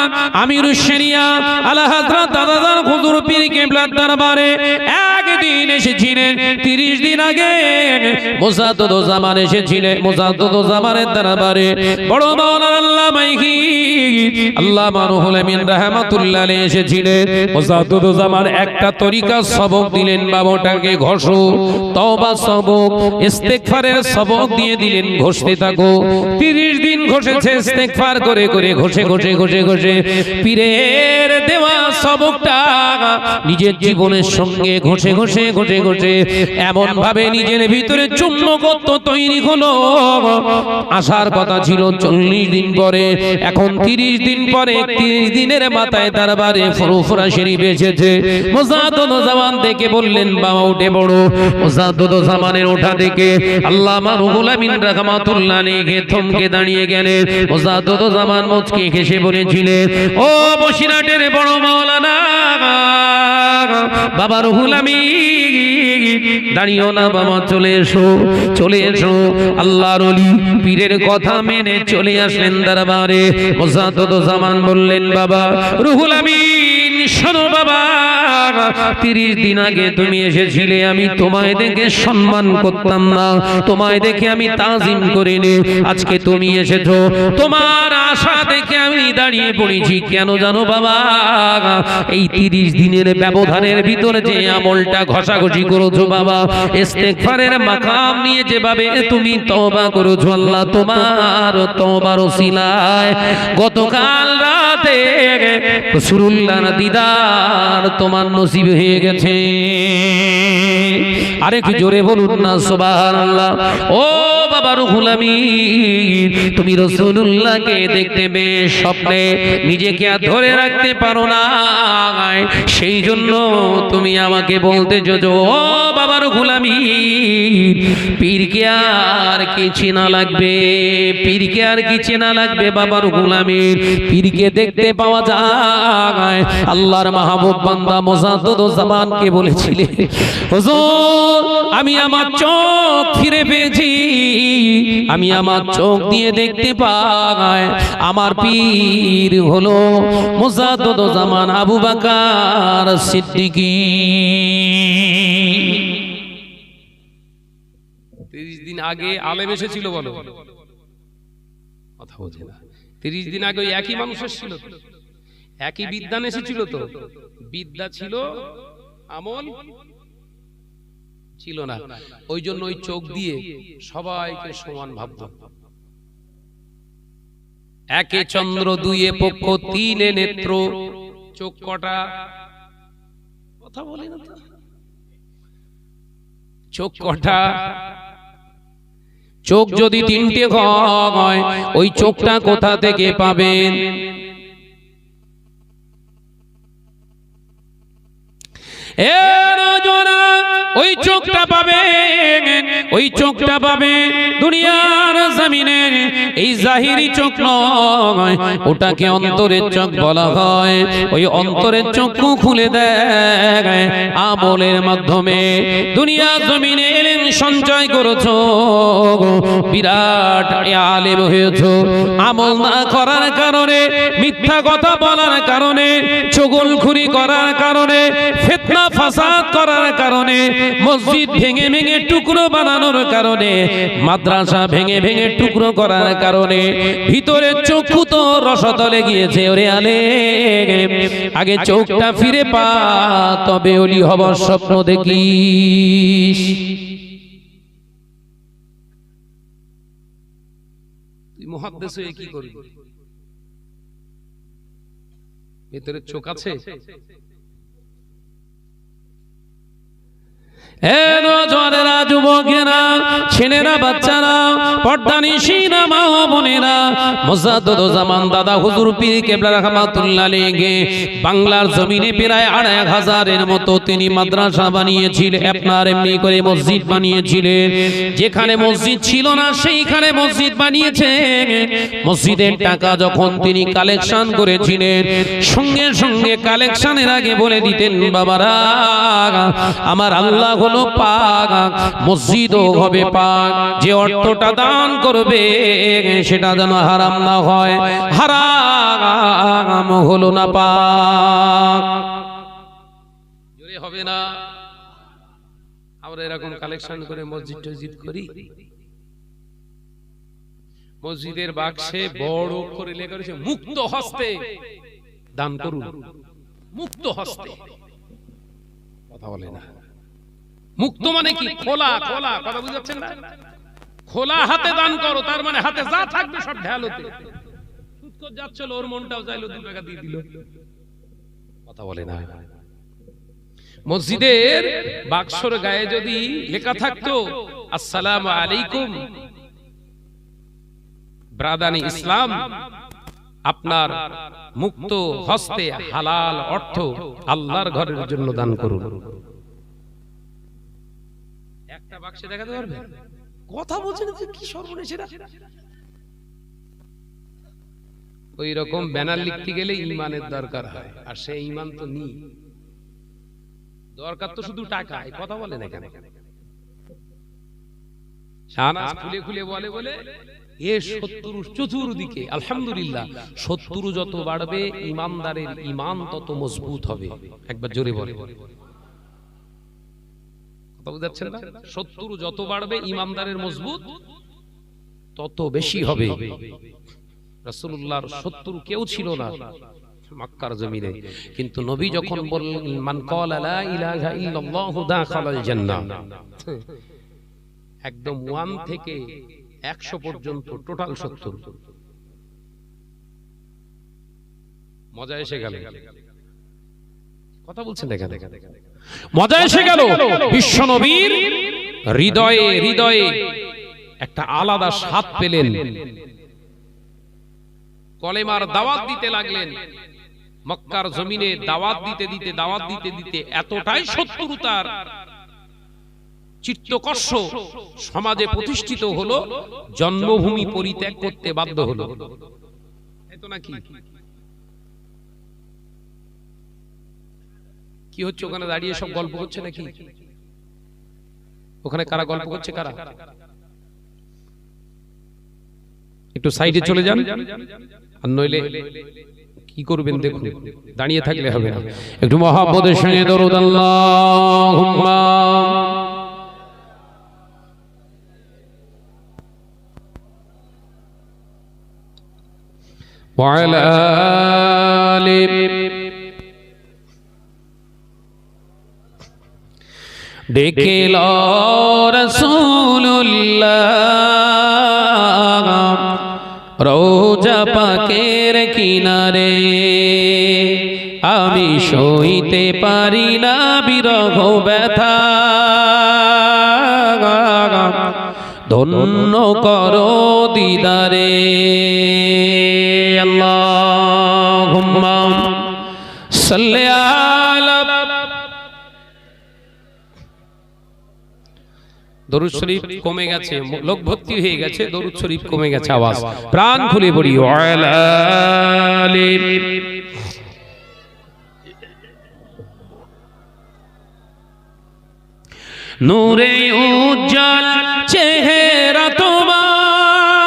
আমিরুশ শরিয়া আলা হযরত দাদাজান হুজুর পীর কিবলার দরবারে একদিন এসেছিলেন। 30 দিন আগে মুজাদ্দুদুজ্জামান এসেছিলেন। মুজাদ্দুদুজ্জামানের দরবারে বড় মাওলানা আল্লামা আল্লামা রুহুল আমিন রাহমাতুল্লাহ আলাইহি এসেছিলেন। মুজাদ্দুদুজ্জামান একটা তরিকা সবক দিলেন, বাবাটাকে ঘষো, তওবা সবক, ইস্তেগফারের সবক দিয়ে দিলেন, ঘষতে থাকো। 30 দিন ঘষেছে, ইস্তেগফার করে করে ঘষে ঘষে ঘষে ঘষে পীরের দেওয়া সবকটা নিজের জীবনের সঙ্গে ঘষে ঘষে ঘষে ঘষে এমন ভাবে নিজের ভিতরে চূর্ণগত তৈরি হলো। আসার কথা ছিল 40 দিন পরে, এখন 30 দিন পরে, 30 দিনের মাথায় দরবারে ফুরফুরা শরীফ এসেছে। মুজাদ্দুদুজ্জামান দেখে বললেন, বাবা উঠে পড়ো। মুজাদ্দুদুজ্জামানের ওঠা দেখে আল্লামা রুহুল আমিন রাহমাতুল্লাহ আলাইহি থমকে দাঁড়িয়ে গেলেন। মুজাদ্দুদুজ্জামান মুচকি হেসে বলেছিলেন, ও বসিরহাটের বড় মাওলানা বাবা রুহুল আমিন, দাঁড়িও না বাবা, চলে এসো, চলে এসো। আল্লাহর ওলি পীরের কথা মেনে চলে আসলেন দরবারে। মুজাদ্দুদুজ্জামান বললেন, বাবা রুহুল আমিন, শোনো বাবা, 30 দিন আগে তুমি এসেছিলে, আমি তোমায় দেখে সম্মান করতাম না, তোমায় দেখে আমি তাজিম করিনি। আজকে তুমি এসেছো, তোমার আশা দেখে আমি দাঁড়িয়ে পড়েছি। কেন জানো বাবা? এই 30 দিনের ব্যবধানের ভিতরে যে আমলটা ঘষাঘষি করেছো বাবা, ইস্তেগফারের মাকাম নিয়ে যেভাবে তুমি তওবা করেছো, আল্লাহ তোমার তওবার ওসিলায় গতকাল রাতে রাসূলুল্লাহর দিদার তোমার নসিব হয়ে গেছে। আরেকটু জোরে বলুন না সুবহানাল্লাহ। ও বাবা রুহুল আমিন, তুমি রাসূলুল্লাহকে দেখতে পেয়ে স্বপ্নে নিজেকে আর ধরে রাখতে পারো না, সেই জন্য তুমি আমাকে বলতে যোজো, ও বাবা রুহুল আমিন, পীরকে আর কি চেনা লাগবে, পীরকে আর কি চেনা লাগবে বাবা রুহুল আমিন, পীরকে দেখতে পাওয়া যায়। আল্লাহর মাহবুব বান্দা মুজাদ্দুদুজ্জামানকে বলেছিলেন, হুজুর আমি আমার চোখ ফিরে পেয়েছি, আমি আমার চোখ দিয়ে দেখতে পাই আমার পীর হলো মুজাদ্দুদুজ্জামান আবু বকর সিদ্দিকী। 30 দিন আগে আলেম এসেছিল, বলো কথা বোঝে না। 30 দিন আগে ওই একই মানুষ এসেছিল, একই বিদ্যান এসেছিল, তো বিদ্যা ছিল, আমল ছিল না। ওই জন্য ওই চোখ দিয়ে সবাইকে সমান ভাবত। একে চন্দ্র, দুইয়ে পক্ষ, তিনে নেত্র, চোখ কটা? কথা বলি না তো, চোখ কটা? চোখ যদি 3টে হয়, ওই চোখটা কোথা থেকে পাবেন? ওই চোখটা পাবে, ওই চোখটা পাবে দুনিয়ার জমিনের এই জাহিরি চোখ নয়, ওটাকে অন্তরের চোখ বলা হয়। ওই অন্তরের চক্ষু খুলে দেয় আমলের মাধ্যমে। দুনিয়া জমিনে ইলম সঞ্চয় করেছো, বিরাট আলেম হয়েছো, আমল না করার কারণে, মিথ্যা কথা বলার কারণে, চগলখুরি করার কারণে, ফিতনা ফাসাদ করার কারণে, মসজিদ ভেঙে ভেঙে টুকরো বানানোর কারণে, মাদ্রাসা ভেঙে ভেঙে টুকরো করার কারণে ভিতরে চক্ষু তো রসতলে গিয়েছে। ওরে আলেম, আগে চোখটা ফিরে পা, তবে ওলি হবার স্বপ্ন দেখিস। তুই মুহাদ্দিস হয়ে কি করবি? ভিতরে চোখ আছে? এ নওজোয়ানেরা, যুবকেরা, ছেলেরা, বাচ্চারা, পর্দানিশিরা, মা ও বোনেরা, মুজাদ্দিদুজ্জামান দাদা হুজুর পীর কেবলা রাহমাতুল্লাহ আলাইহি বাংলার জমিনে প্রায় ২৫০০-এর মতো তিনি মাদ্রাসা বানিয়েছিলেন, আপনার এমনি করে মসজিদ বানিয়েছিলেন। যেখানে মসজিদ ছিল না সেইখানে মসজিদ বানিয়েছেন। মসজিদের টাকা যখন তিনি কালেকশন করেছিলেন, সঙ্গে সঙ্গে কালেকশনের আগে বলে দিতেন, বাবারা আমার আল্লাহ হলো পাক, মসজিদও হবে পাক, যে অর্থটা দান করবে সেটা যেন হারাম না হয়, হারাম হলো না পাক। জোরে হবে না? আমরা এরকম কালেকশন করে মসজিদ টসজিদ করি। মসজিদের বাক্সে বড় করে লেখা রয়েছে মুক্ত হস্তে দান করুন, মুক্ত হস্তে। কথা বলে না। মুক্ত মানে কি? খোলা, খোলা। কথা বুঝতে পারছেন না? খোলা হাতে দান করো, তার মানে হাতে যা থাকবে সব ঢালোতে। সুদ করে যাচ্ছিল, ওর মনটাও চাইলো 2 টাকা দিয়ে দিল। কথা বলে না। মসজিদের বাক্সর গায়ে যদি লেখা থাকতো আসসালামু আলাইকুম ব্রাদানি ইসলাম, আপনার মুক্ত হস্তে হালাল অর্থ আল্লাহর ঘরের জন্য দান করুন। একটা বাক্সে দেখাতে পারবে? কথা বলছেন কি সর্বনেশেরা। ওই রকম ব্যানার লিখতে গেলে ইমানের দরকার হয়, আর সেই ইমান তো নেই। দরকার তো শুধু টাকা। কথা বলে না কেন? শাহনাজ খুলে খুলে বলে বলে এ শত্রু চতুর্দিকে। আলহামদুলিল্লাহ, শত্রু যত বাড়বে ইমানদারের ইমান তত মজবুত হবে। একবার জোরে বলে। কথা বুঝাচ্ছেন না? শত্রু যত বাড়বে ইমানদারের মজবুত তত বেশি হবে। রাসূলুল্লাহর শত্রু কেউ ছিল না মক্কার জমিনে, কিন্তু নবী যখন বললেন মান ক্বালা লা ইলাহা ইল্লাল্লাহু দাখালাল জান্নাহ, একদম 1 থেকে 100 পর্যন্ত টোটাল 70। মজা এসে গেল। কথা বলছেন দেখা দেখা মজা এসে গেল। বিশ্ব নবীর হৃদয়ে হৃদয়ে একটা আলাদা স্বাদ পেলেন। কলেমার দাওয়াত দিতে লাগলেন। মক্কার জমিনে দাওয়াত দিতে দিতে দাওয়াত দিতে দিতে এতটাই শত্রুতার চিত্তকর্ষ সমাজে প্রতিষ্ঠিত হলো, জন্মভূমি পরিত্যাগ করতে বাধ্য হলো। এত নাকি কি হচ্ছে ওখানে দাঁড়িয়ে সব গল্প করছে নাকি? ওখানে কারা গল্প করছে? কারা? একটু সাইডে চলে যান, আর নইলে কি করবেন দেখুন। দাঁড়িয়ে থাকলে হবে না। একটু মহব্বতের সঙ্গে দরুদ আল্লাহুম্মা ওয়া আলা আলি। ডেকে লো রাসূলুল্লাহ রোজা পাকের কিনারে, আমি সইতে পারি না বিরহ ব্যথা, ধন্য করো দিদারে। আল্লাহুম্মা সাল্লি আলা। দরুদ শরীফ কমে গেছে, লোক ভর্তি হয়ে গেছে, দরুদ শরীফ কমে গেছে, আওয়াজ প্রাণ খুলে পড়ি। নূরে উজ্জ্বল চেহারা তোমার,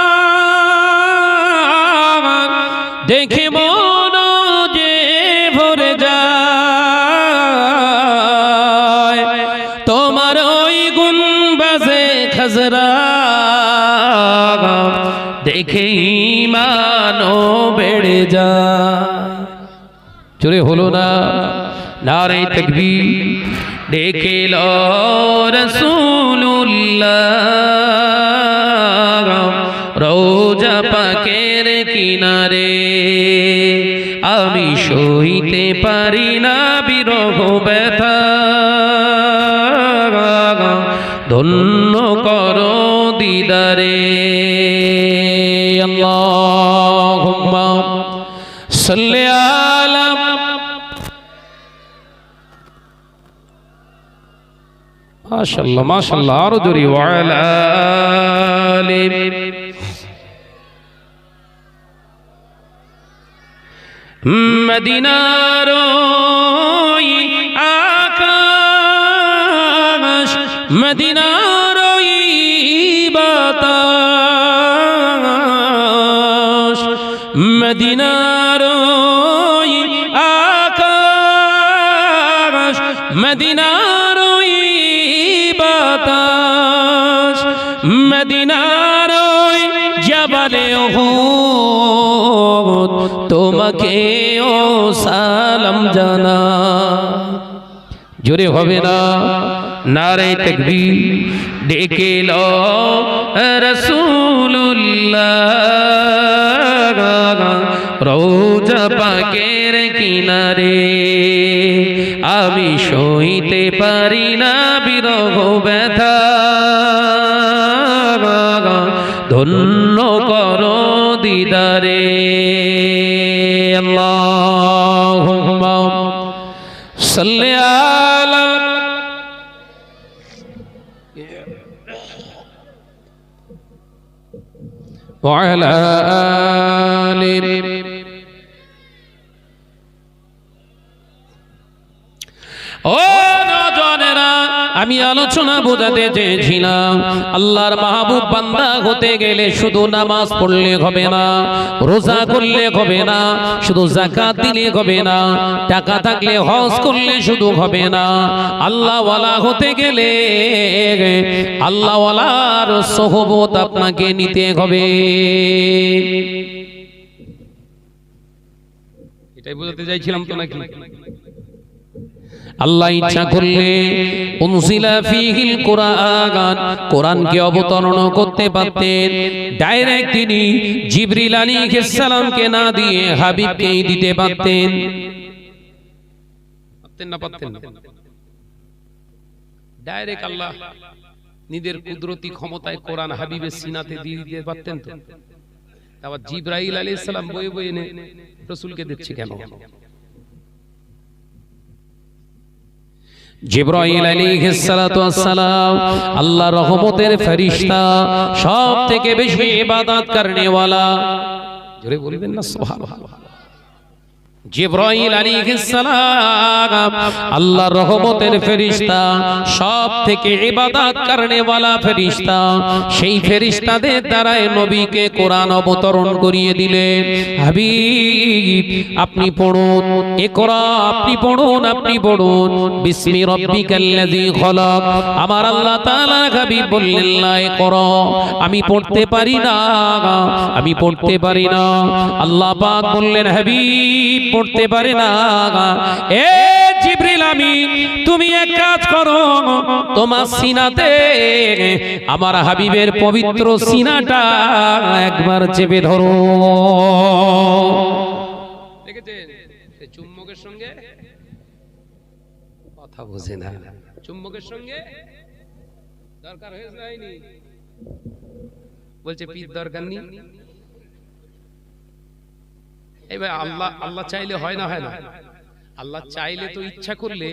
দেখে মন যে ভরে যায়, তোমার ওই গুনবাজে খাজরা দেখে ঈমানও বেড়ে যায়। জোরে হলো না? নারে তাকবীর। ডেকে লো রাসূলুল্লাহ রোজা পাকের কিনারে, আমি সইতে পারি না বিরহ ব্যথা, ধন্য করো দিদারে। আল্লাহুম্মা সাল্লি আলা মাশাআল্লাহ মাশাআল্লাহ আরো জোরে ওয়া আলা আলি মদিনার ওই আকাশ মদিনার ওই বাতাস মদিনার ওই আকাশ মদিনার ওই বাতাস মদিনার ওই জবালে উহুদ তোমাকে ও সালাম জানা। জোরে হবে না নারে তাকবীর ডেকে লো রাসূলুল্লাহ রওজা পাকের কিনারে। আমি সইতে পারি না বিরহ ব্যথা, ধন্য করো দিদারে। আল্লাহুম্মা সাল্লি আলা ওয়া আলা আলি ও নজনেরা, আমি আলোচনা বোঝাতে চেয়েছিলাম আল্লাহর মাহবুব বান্দা হতে গেলে শুধু নামাজ পড়লে হবে না, রোজা করলে হবে না, শুধু যাকাত দিলে হবে না, টাকা থাকলে হজ করলে শুধু হবে না। আল্লাহ ওয়ালা হতে গেলে আল্লাহ ওয়ালার সোহবত আপনাকে নিতে হবে। এটাই বোঝাতে চাইছিলাম তো নাকি? আল্লাহ ইচ্ছা করলে উনজিলা ফীহিল কুরআন, কোরআনকে অবতরণ করতে পারতেন ডাইরেক্ট, তিনি জিবরিল আলাইহিস সালামকে না দিয়ে হাবিবকেই দিতে পারতেন। পারতেন না? পারতেন না? ডাইরেক্ট আল্লাহ নিজের কুদরতি ক্ষমতায় কোরআন হাবিবের সিনাতে দিয়ে দিতে পারতেন তো। আবার জিবরাইল আলাইহিস সালাম বয়ে বয়ে এনে রাসূলকে দিচ্ছে কেন? জিবরাইল আলাইহিস সালাতু ওয়াস সালাম আল্লাহর রহমতের ফেরেশতা, সব থেকে বেশি ইবাদত করনে ওয়ালা। জোরে বলবেন না সুবহানাল্লাহ। জিবরাইল আলাইহিস সালাম আল্লাহর রহমতের ফেরেশতা, সব থেকে ইবাদত করনে ওয়ালা ফেরেশতা। সেই ফেরেশতাদের দ্বারাই নবীকে কোরআন অবতরণ করিয়ে দিলেন। হাবিব আপনি পড়ুন, ইকরা আপনি পড়ুন, আপনি পড়ুন বিসমি রাব্বিকাল্লাযী খলাক। আমার আল্লাহ তাআলা হাবিব বললেন লা ইকরা, আমি পড়তে পারি না, আমি পড়তে পারি না। আল্লাহ পাক বললেন হাবিব পড়তে পারে না। এ জিবরিল আমিন, তুমি এক কাজ করো, তোমার সিনাতে আমার হাবিবের পবিত্র সিনাটা একবার চেপে ধরো। দেখেছেন চুম্বকের সঙ্গে কথা বোঝে না, চুম্বকের সঙ্গে দরকার হয়ে যায়নি, বলছে পীর দরকার নেই। এবার আল্লাহ আল্লাহ চাইলে হয় না? হয় না? আল্লাহ চাইলে তো ইচ্ছা করলে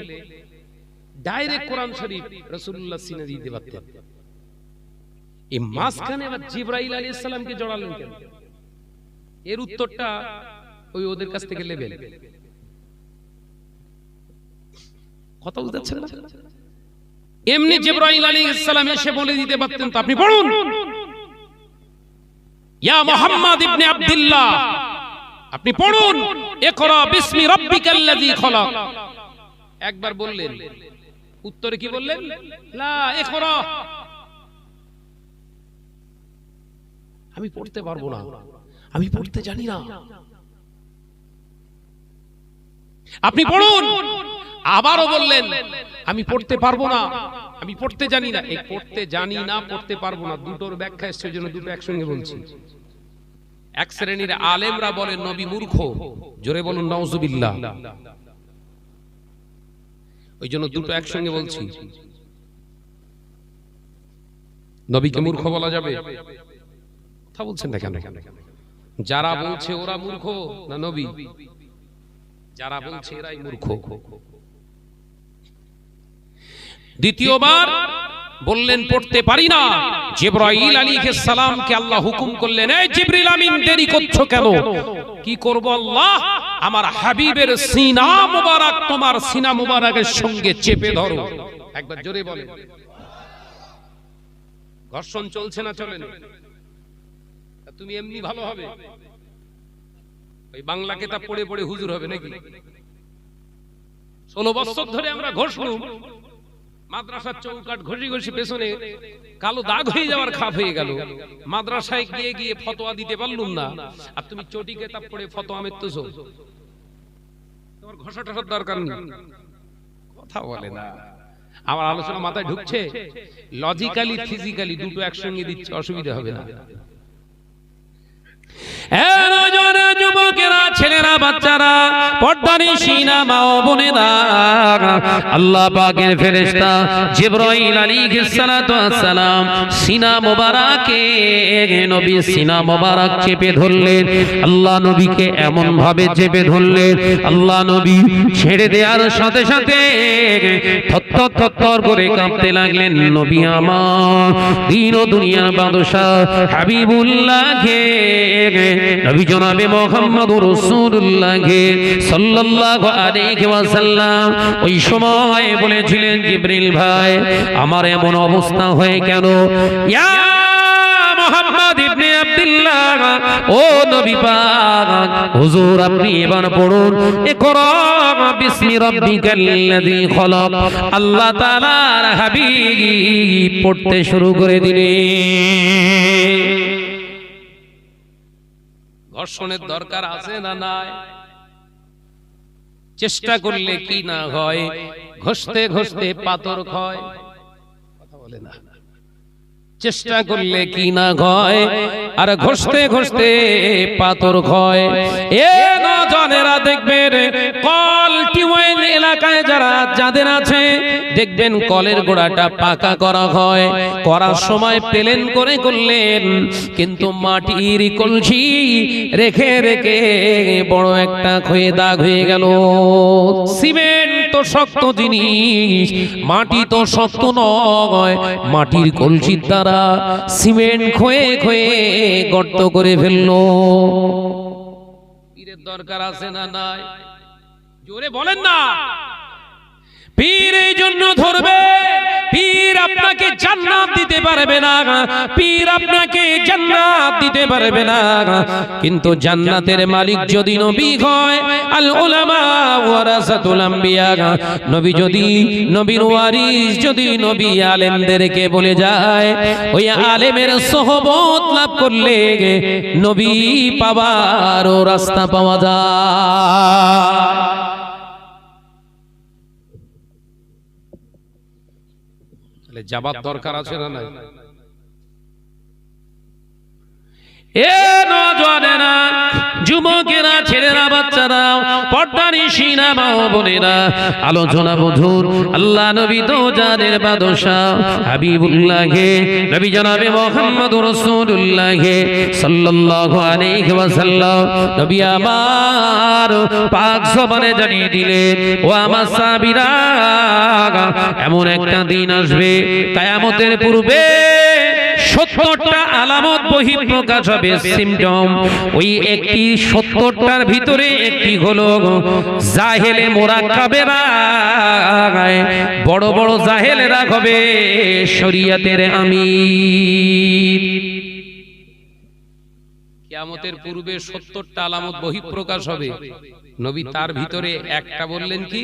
ডাইরেক্ট কোরআন শরীফ রাসূলুল্লাহ সিনা দিতে পারতেন। এই মাঝখানে আবার জিবরাইল আলাইহিস সালামকে জড়ালেন কেন? এর উত্তরটা ওই ওদের কাছ থেকে লেবেল। কথা বুঝাচ্ছেন না? এমনি জিবরাইল আলাইহিস সালাম এসে বলে দিতে পারতেন তো আপনি পড়ুন, ইয়া মুহাম্মদ ইবনে আব্দুল্লাহ আপনি পড়ুন ইকরা বিসমি রাব্বিকাল্লাযী খলাক। একবার বললেন, উত্তরে কি বললেন? লা ইকরা, আমি পড়তে পারবো না, আমি পড়তে জানি না। আপনি পড়ুন। আবারও বললেন আমি পড়তে পারবো না, আমি পড়তে জানি না। এই পড়তে জানি না, পড়তে পারবো না, দুটোর ব্যাখ্যা এসেছে, জন্য দুটো একসঙ্গে বলছি। এক শ্রেণীর আলেমরা বলেন নবী মূর্খ, জোরে বলুন নাউজুবিল্লাহ। ওই জন্য দুটো একসঙ্গে বলছি। নবীকে মূর্খ বলা যাবে? কথা বলছেন না কেন? যারা বলছে ওরা মূর্খ না নবী? যারা বলছে এরাই মূর্খ। দ্বিতীয়বার বললেন পড়তে পারি না। জিবরাইল আলাইহিস সালামকে আল্লাহ হুকুম করলেন, এই জিবরিল আমিন দেরি করছো কেন? কি করব আল্লাহ? আমার হাবিবের সিনা মুবারক তোমার সিনা মুবারকের সঙ্গে চেপে ধরো। একবার জোরে বলেন। ঘর্ষণ চলছে না চলে না? তুমি এমনি ভালো হবে, ওই বাংলা কিতাব পড়ে পড়ে হুজুর হবে নাকি? 16 বছর ধরে আমরা ঘষলুম, মাদ্রাসার চৌকাট ঘষি ঘষি পেছনে কালো দাগ হয়ে যাওয়ার খাপ হয়ে গেল। মাদ্রাসায় গিয়ে গিয়ে ফতোয়া দিতে পারলুম না, আর তুমি চটি কিতাব পড়ে ফতোয়া মেরতেছো। তোমার ঘষা টষার দরকার নেই। কথা বলে না। আমার আলোচনা মাথায় ঢুকছে? লজিক্যালি ফিজিক্যালি দুটো একসঙ্গে দিচ্ছে, অসুবিধা হবে না। যুবকেরা, ছেলেরা, বাচ্চারা, পর্দানিশিনা মা ও বোনেরা, আল্লাহ পাকের ফেরেশতা জিবরাইল আলাইহিস সালাতু ওয়াস সালাম সিনা মোবারকে নবী সিনা মোবারক চেপে ধরলেন। আল্লাহ নবীকে এমন ভাবে চেপে ধরলেন, আল্লাহ নবী ছেড়ে দেওয়ার সাথে সাথে থরথর থরথর করে কাঁপতে লাগলেন। নবী আমার দিন ও দুনিয়ার বাদশা হাবিবুল্লাহ নবী জনাবে মুহাম্মদুর রাসূলুল্লাহ সাল্লাল্লাহু আলাইহি ওয়াসাল্লাম ওই সময় বলেছিলেন, জিবরিল ভাই আমার এমন অবস্থা হয়ে কেন? ইয়া মুহাম্মদ ইবনে আব্দুল্লাহ, ও নবী পাক হুজুর আপনি এবার পড়ুন, ইকরা বিসমি রাব্বিকাল্লাযী খলাক। আল্লাহ তাআলার হাবিব পড়তে শুরু করে দিলেন। ঘর্ষণের দরকার আছে না নাই? চেষ্টা করলে কি না হয়? ঘষতে ঘষতে পাথর ক্ষয়। কথা বলে না। চেষ্টা করলে কি না হয়? আর ঘষতে ঘষতে পাথর ক্ষয়। এ নজনেরা দেখবেন, কল টিউবওয়েল এলাকায় যাদের আছে দেখবেন কলের গোড়াটা পাকা করা হয়। করার সময় প্লেন করে করলেন, কিন্তু মাটির কলসি রেখে রেখে বড় একটা ক্ষয়ে দাগ হয়ে গেল। সিমেন্ট তো শক্ত জিনিস, মাটি তো শক্ত নয়। মাটির কলসির দ্বারা সিমেন্ট ক্ষয়ে ক্ষয়ে গর্ত করে ফেললো। পীরের দরকার আছে না নাই? জোরে বলেন না। পীর এই জন্য ধরবে, পীর আপনাকে জান্নাত দিতে পারবে না, পীর আপনাকে জান্নাত দিতে পারবে না। কিন্তু জান্নাতের মালিক যদি নবী হয়, আল উলামা ওয়ারাসাতুল আম্বিয়া, নবী যদি নবীর ওয়ারিস যদি নবী আলেমদেরকে বলে যায়, ওই আলেমের সোহবত লাভ করলে নবী পাওয়ার রাস্তা পাওয়া যায়। যাবার দরকার আছে না নাই? এ নজওয়ানেরা, যুবকেরা, ছেলেরা, বাচ্চারা, পর্দানিশিনা মা ও বোনেরা, আলোচনা বধুর আল্লাহ নবী তো যাদের বাদশা হাবিবুল্লাহ নবী জনাবে মুহাম্মদুর রাসূলুল্লাহ সাল্লাল্লাহু আলাইহি ওয়াসাল্লাম নবী আমার পাক জবানে জানিয়ে দিলেন, ও আমার সাহাবীরা, এমন একটা দিন আসবে কিয়ামতের পূর্বে 70টা আলামত বহিঃপ্রকাশ হবে, সিম্পটম। ওই একটি 70টার ভিতরে একটি হলো জাহেলে মুরাক্কাবেরা, বড় বড় জাহেলেরা হবে শরীয়তের আমির। কিয়ামতের পূর্বে 70টা আলামত বহিঃপ্রকাশ হবে, নবী তার ভিতরে একটা বললেন কি?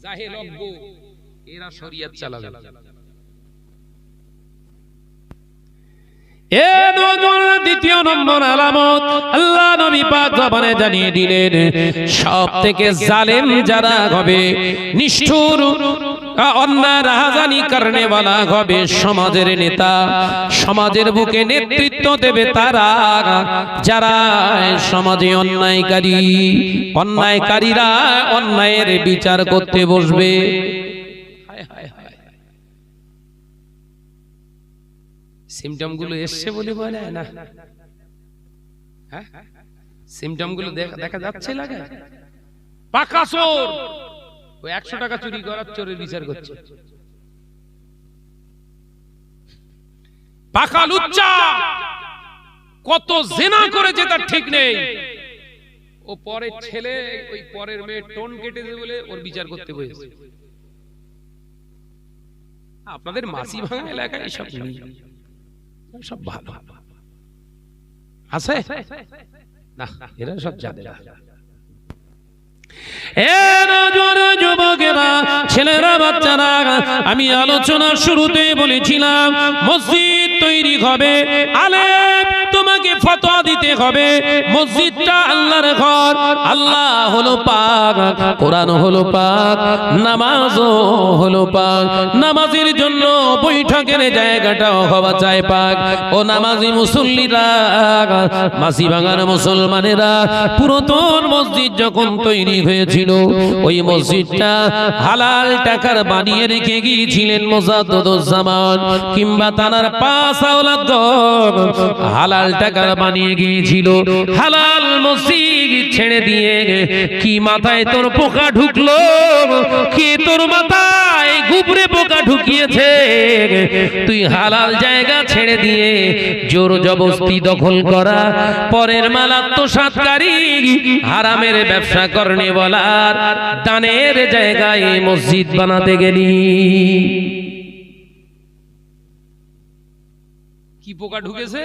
জাহেল অজ্ঞ, এরা শরীয়ত চালাবে। দ্বিতীয় নম্বর আলামত আল্লাহ নবী পাক জবানে জানিয়ে দিলেন, সব থেকে জালেম যারা হবে, নিষ্ঠুর অন্যায় রাহাজানি করনে ওয়ালা হবে সমাজের নেতা, সমাজের বুকে নেতৃত্ব দেবে তারা যারা সমাজে অন্যায়কারীরা অন্যায়ের বিচার করতে বসবে। সিমটম গুলো এসছে বলে বলে না, হ্যাঁ সিমটম গুলো দেখা যাচ্ছে লাগে। পাকা চোর ওই 100 টাকা চুরি করার চোরের বিচার করছে। পাকা লুচ্চা কত জেনা করেছে তার ঠিক নেই, ও পরের ছেলে ওই পরের মেয়ে টোন কেটেছে বলে ওর বিচার করতে বসেছে। আপনাদের মাসি ভাঙা এলাকায় এসব নেই, সব ভালো আছে না, এরা সব জানে না। যুবকেরা, ছেলেরা, বাচ্চারা, আমি আলোচনার শুরুতে বলেছিলাম মসজিদ তৈরি হবে, আলেম তোমাকে ফতোয়া দিতে হবে। মসজিদটা আল্লাহর ঘর, আল্লাহ হলো পাক, কোরআন হলো পাক, নামাজও হলো পাক। নামাজের জন্য বৈঠকের জায়গাটাও হওয়া চাই পাক। ও নামাজি মুসল্লিরা, মাসি ভাঙার মুসলমানেরা, পুরাতন মসজিদ যখন তৈরি হয়েছিল ওই মসজিদটা হালাল টাকার বানিয়ে রেখে গিয়েছিলেন মুজাদ্দিদুজ্জামান কিংবা তানার পাঁচ আওলাদগণ, হালাল টাকার বানিয়ে গিয়েছিল। হালাল মসজিদ ছেড়ে দিয়ে কি মাথায় তোর পোকা ঢুকলো, কে তোর মাথায় গুবরে পোকা ঢুকিয়েছে? তুই হালাল জায়গা ছেড়ে দিয়ে জোর জবরদস্তি দখল করা, পরের মাল আত্মসাৎকারী, হারামের ব্যবসা করনে বলার দানের জায়গায় মসজিদ বানাতে গেলি। কি পোকা ঢুকেছে?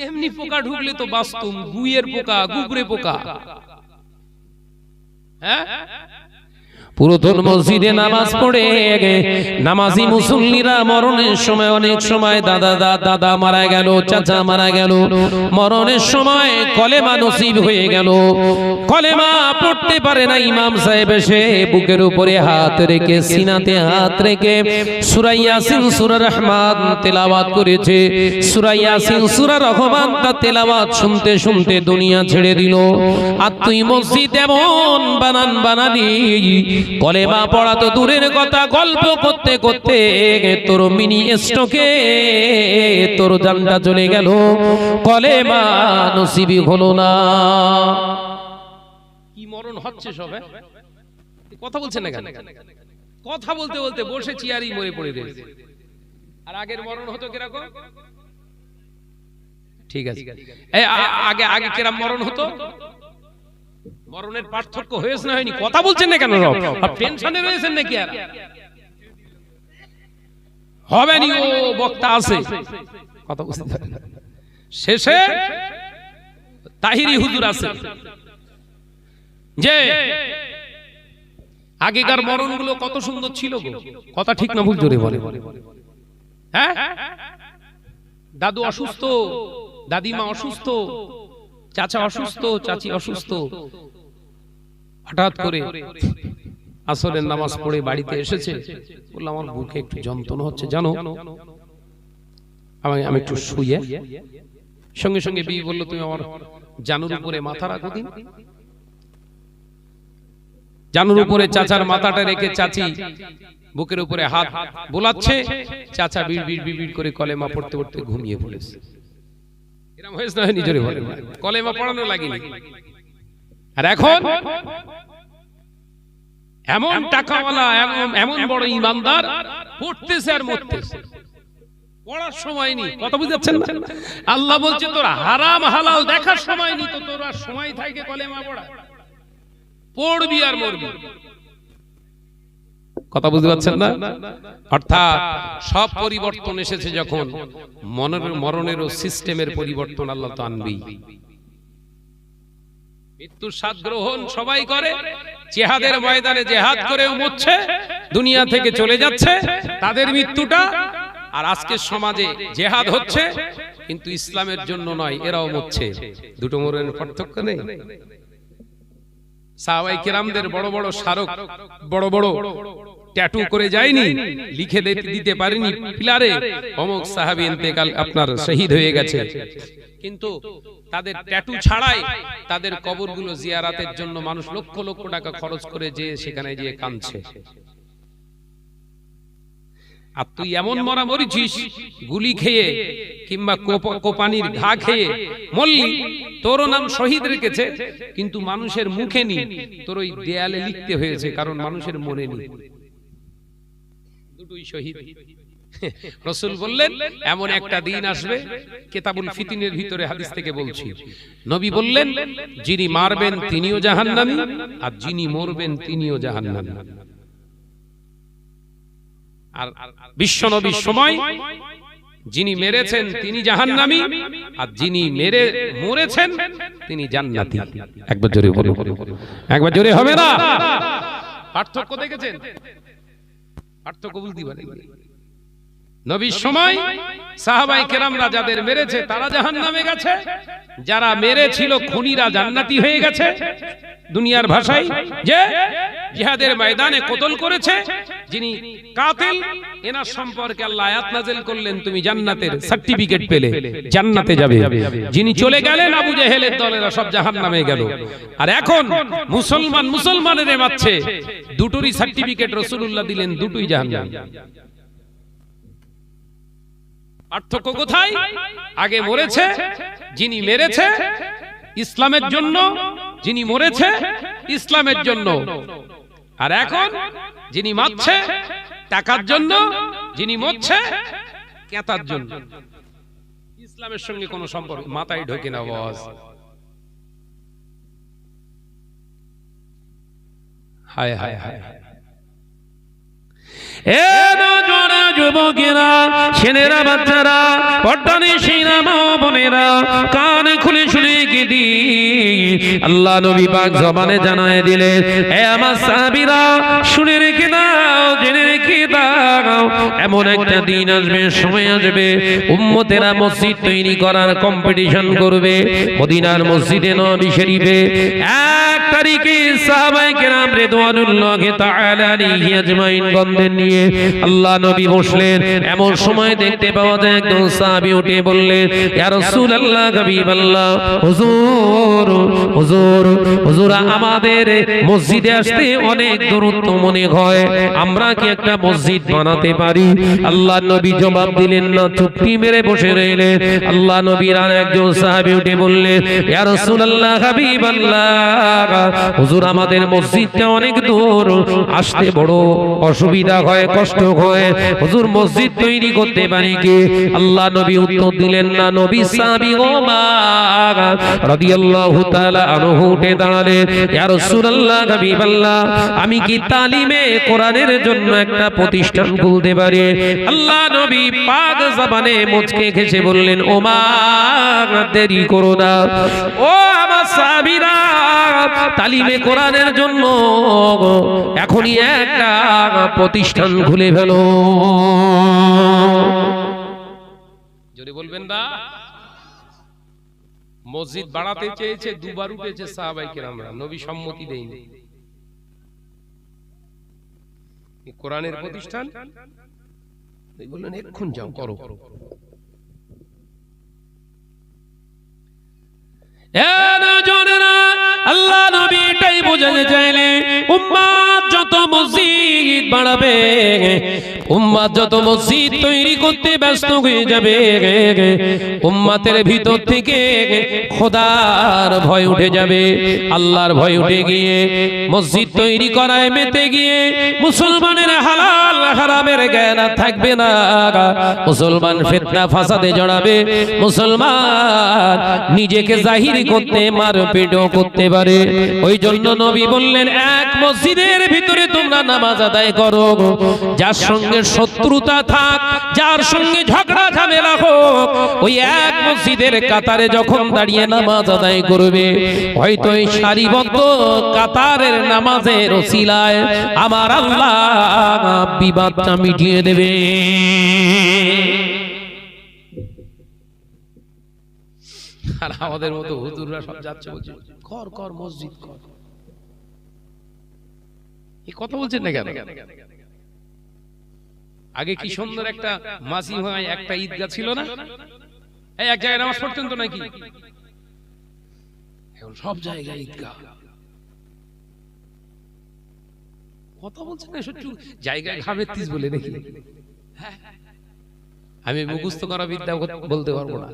এমনি পোকা ঢুকলে তো বাস্তব গুয়ের পোকা, গুবরে পোকা। হ্যাঁ, পুরাতন মসজিদে নামাজ পড়ে নামাজি মুসল্লিরা মরণের সময়, অনেক সময় দাদা মারা গেল, চাচা মারা গেল, মরণের সময় কলেমা নসিব হয়ে গেল, কলেমা পড়তে পারে না, ইমাম সাহেব এসে বুকের উপরে হাত রেখে, সিনাতে হাত রেখে সূরা ইয়াসিন, সূরা রহমান তেলাওয়াত করেছে। সূরা ইয়াসিন, সূরা রহমান তা তেলাওয়াত শুনতে শুনতে দুনিয়া ছেড়ে দিল। আর তুই মসজিদ এমন বানালি, কলেমা পড়া তো দূরের কথা, গল্প করতে করতে তোর মিনি স্ট্রোকে তোর জানটা চলে গেল, কলেমা নসিবই হলো না। কি মরণ হচ্ছে সব? কথা বলছেন না কেন? কথা বলতে বলতে বসে চেয়ারই মরে পড়ে রয়েছে। আর আগের মরণ হতো কিরকম? ঠিক আছে, আগে আগে কিরকম মরণ হতো? মরণের পার্থক্য হয়েছে না হয়নি? কথা বলছেন না কেন? টেনশনে রয়েছেন নাকি? আর হবে নি, ও বক্তা আছে, কথা বুঝতে পারেন। শেষে তাহিরি হুজুর আছে যে আগেকার মরণগুলো কত সুন্দর ছিল গো। কথা ঠিক না ভুল জোরে বলে? হ্যাঁ, দাদু অসুস্থ, দাদিমা অসুস্থ, চাচা অসুস্থ, চাচি অসুস্থ, হঠাৎ করে আসরের নামাজ পড়ে বাড়িতে এসেছে, বললাম আমার বুকে একটু যন্ত্রণা হচ্ছে জানো, আমি একটু শুয়ে। সঙ্গে সঙ্গে বিবি বলল তুমি আমার জানুর উপরে মাথা রাখো দিন। জানুর উপরে চাচার মাথাটা রেখে চাচি বুকের উপরে হাত বোলাচ্ছে, চাচা বিড় করে কলেমা পড়তে পড়তে ঘুমিয়ে পড়েছে। এরকম হয়েছে না হয়নি? জোরে বলে। কলেমা পড়ানো লাগেনি। আর এখন এমন টাকাওয়ালা, এমন বড় ইমানদার, পড়তেছে আর মরতেছে, পড়ার সময় নেই। কথা বুঝতে পারছেন না? আল্লাহ বলছে তোর হারাম হালাল দেখার সময় নেই, তো তোর আর সময় থাকে কলেমা পড়া? পড়বি আর মরবি। কথা বুঝতে পারছেন না? অর্থাৎ সব পরিবর্তন এসেছে যখন, মরণেরও সিস্টেমের পরিবর্তন আল্লাহ তো আনবেই। মৃত্যুর স্বাদ গ্রহণ সবাই করে, জিহাদের ময়দানে জিহাদ করেও মরছে, দুনিয়া থেকে চলে যাচ্ছে, তাদের মৃত্যুটা। আর আজকের সমাজে জিহাদ হচ্ছে কিন্তু ইসলামের জন্য নয়, এরাও মরছে। দুটো মরণের পার্থক্য নেই? সাহাবায়ে কেরামদের বড় বড় স্মারক, বড় বড় ট্যাটু করে যায়নি, লিখে দিতে পারেনি পিলারে অমুক সাহাবী ইন্তেকাল, আপনার শহীদ হয়ে গেছে, কিন্তু তাদের ট্যাটু ছাড়াই তাদের কবরগুলো জিয়ারাতের জন্য মানুষ লক্ষ লক্ষ টাকা খরচ করে যে সেখানে গিয়ে কাঁদছে। আর তুই এমন মরা মরিছিস গুলি খেয়ে কিংবা কোপানির ঘা খেয়ে মরলি, তোরও নাম শহীদ রেখেছে, কিন্তু মানুষের মুখে নি, তোর ওই দেয়ালে লিখতে হয়েছে, কারণ মানুষের মনে নেই। দুটোই শহীদ। রাসূল বললেন এমন একটা দিন আসবে, কিতাবুল ফিতনের ভিতরে হাদিস থেকে বলছি, নবী বললেন যিনি মারবেন তিনিও জাহান্নামী, আর যিনি মরবেন তিনিও জাহান্নামী। আর বিশ্ব নবীর সময় যিনি মেরেছেন তিনি জাহান্নামী, আর যিনি মরেছেন তিনি জান্নাতি। একবার জোরে বলুন, একবার জোরে হবে না? পার্থক্য দেখেছেন? পার্থক্য বুঝতে পারেন? নবীর সময় সাহাবায়ে কেরামরা যাদের মেরেছে তারা জাহান্নামে গেছে, যারা মেরেছিল খুনিরা জান্নাতি হয়ে গেছে। দুনিয়ার ভাষায় যে জিহাদের ময়দানে কতল করেছে, যিনি কাতিল, এনার সম্পর্কে আল্লাহ আয়াত নাযিল করলেন, তুমি জান্নাতের সার্টিফিকেট পেলে, জান্নাতে যাবে। যিনি চলে গেলেন আবু জেহেলের দলেরা সব জাহান্নামে গেল। আর এখন মুসলমানের মারছে, দুটোরই সার্টিফিকেট রাসূলুল্লাহ দিলেন, দুটোই জাহান্নাম। পার্থক্য কোথায়? আগে মরেছে যিনি মেরেছে ইসলামের জন্য, যিনি মরেছে ইসলামের জন্য, আর এখন যিনি মারছে টাকার জন্য, যিনি মরছে কেতার জন্য। ইসলামের সঙ্গে কোনো সম্পর্ক মাথায় ঢোকে না বস। হায় হায় হায়। যুবকেরা, ছেলেরা, বাচ্চারা, পর্দানিশীরা, মা বোনেরা, কান খুলে শুনে গেদি আল্লাহ নবী পাক জবানে জানায় দিলেন, এ আমার সাহাবীরা শুনে রেখে দাও, জেনে রেখে দাও, এমন একটা দিন আসবে, সময় আসবে, উম্মতেরা মসজিদ তৈরি করার কম্পিটিশন করবে। মদিনার মসজিদে নবী শরীফে 1 তারিখে সাহাবায়ে কেরাম রিদওয়ানুল্লাহি তাআলা আলাইহি আজমাইন গন্ধের নিয়ে আল্লাহ নবী বসলেন। এমন সময় দেখতে পাওয়া যায় একজন সাহাবী উঠে বললেন, ইয়া রাসূলুল্লাহ, হাবিবাল্লাহ, হুজুর হুজুর হুজুর, আমাদের মসজিদে আসতে অনেক দূরত্ব মনে হয়, আমরা কি একটা মসজিদ বানাতে পারি? আল্লাহ নবী জবাব দিলেন না, চুপটি মেরে বসে রইলেন। আল্লাহ নবীর আর একজন সাহাবী উঠে বললেন, ইয়া রাসূলুল্লাহ, হাবিবাল্লাহ, হুজুর, আমাদের মসজিদটা অনেক দূর, আসতে বড় অসুবিধা হয়, কষ্ট হয়, হুজুর মসজিদ তৈরি করতে পারি কি? আল্লাহ নবী উত্তর দিলেন না। নবী সাহাবী ওমর রাদিয়াল্লাহু তাআলা আনহু উঠে দাঁড়ালেন, ইয়া রাসূলুল্লাহ, হাবিবাল্লাহ, আমি কি তালিমে কোরআনের জন্য একটা প্রতিষ্ঠান খুলতে পারি? আল্লাহ নবী পাক জবানে মুচকে হেসে বললেন, ওমর, দেরি করো না, ও আমার সাহাবীরা, তালিমে কোরআনের জন্য এখনই একটা প্রতিষ্ঠান খুলে ফেলো। যদি বলবেন না, মসজিদ বাড়াতে চেয়েছে, দুবার উঠেছে সাহাবায়ে কেরামরা, নবী সম্মতি দেয়নি। কোরআনের প্রতিষ্ঠান বললেন, এক্ষুন যাও, করো। আল্লাহ নবী এটাই বোঝাতে চাইলেন, উম্মাত যত মসজিদ বাড়াবে, উম্মাত যত মসজিদ তৈরি করতে ব্যস্ত হয়ে যাবে, উম্মাতের ভিতর থেকে খোদার ভয় উঠে যাবে, আল্লাহর ভয় উঠে গিয়ে মসজিদ তৈরি করায় মেতে গিয়ে মুসলমানের হালাল হারামের জ্ঞান থাকবে না, মুসলমান ফিতনা ফাসাদে জড়াবে, মুসলমান নিজেকে জাহির করতে মারপিটও করতে পারে। ওই জন্য নবী বললেন, এক মসজিদের ভিতরে তোমরা নামাজ আদায় করো, যার সঙ্গে শত্রুতা থাক, যার সঙ্গে ঝগড়া ঝামেলা হোক, ওই এক মসজিদের কাতারে যখন দাঁড়িয়ে নামাজ আদায় করবে, হয়তো এই সারিবদ্ধ কাতারের নামাজের ওসিলায় আমার আল্লাহ বিবাদটা মিটিয়ে দেবে। আর আমাদের মতো হুজুররা সব যাচ্ছে, বলছে কর কর মসজিদ কর। এই কথা বলছেন না কেন? আগে কি সুন্দর একটা মাঝি হয়, একটা ঈদগাহ ছিল না, এই এক জায়গায় নামাজ পড়তেন তো নাকি? এখন সব জায়গায় ঈদগাহ। কথা বলছেন না, সত্যি জায়গায় ঘামের তিস বলে নাকি? আমি মুখস্থ করা বিদ্যা বলতে পারবো না।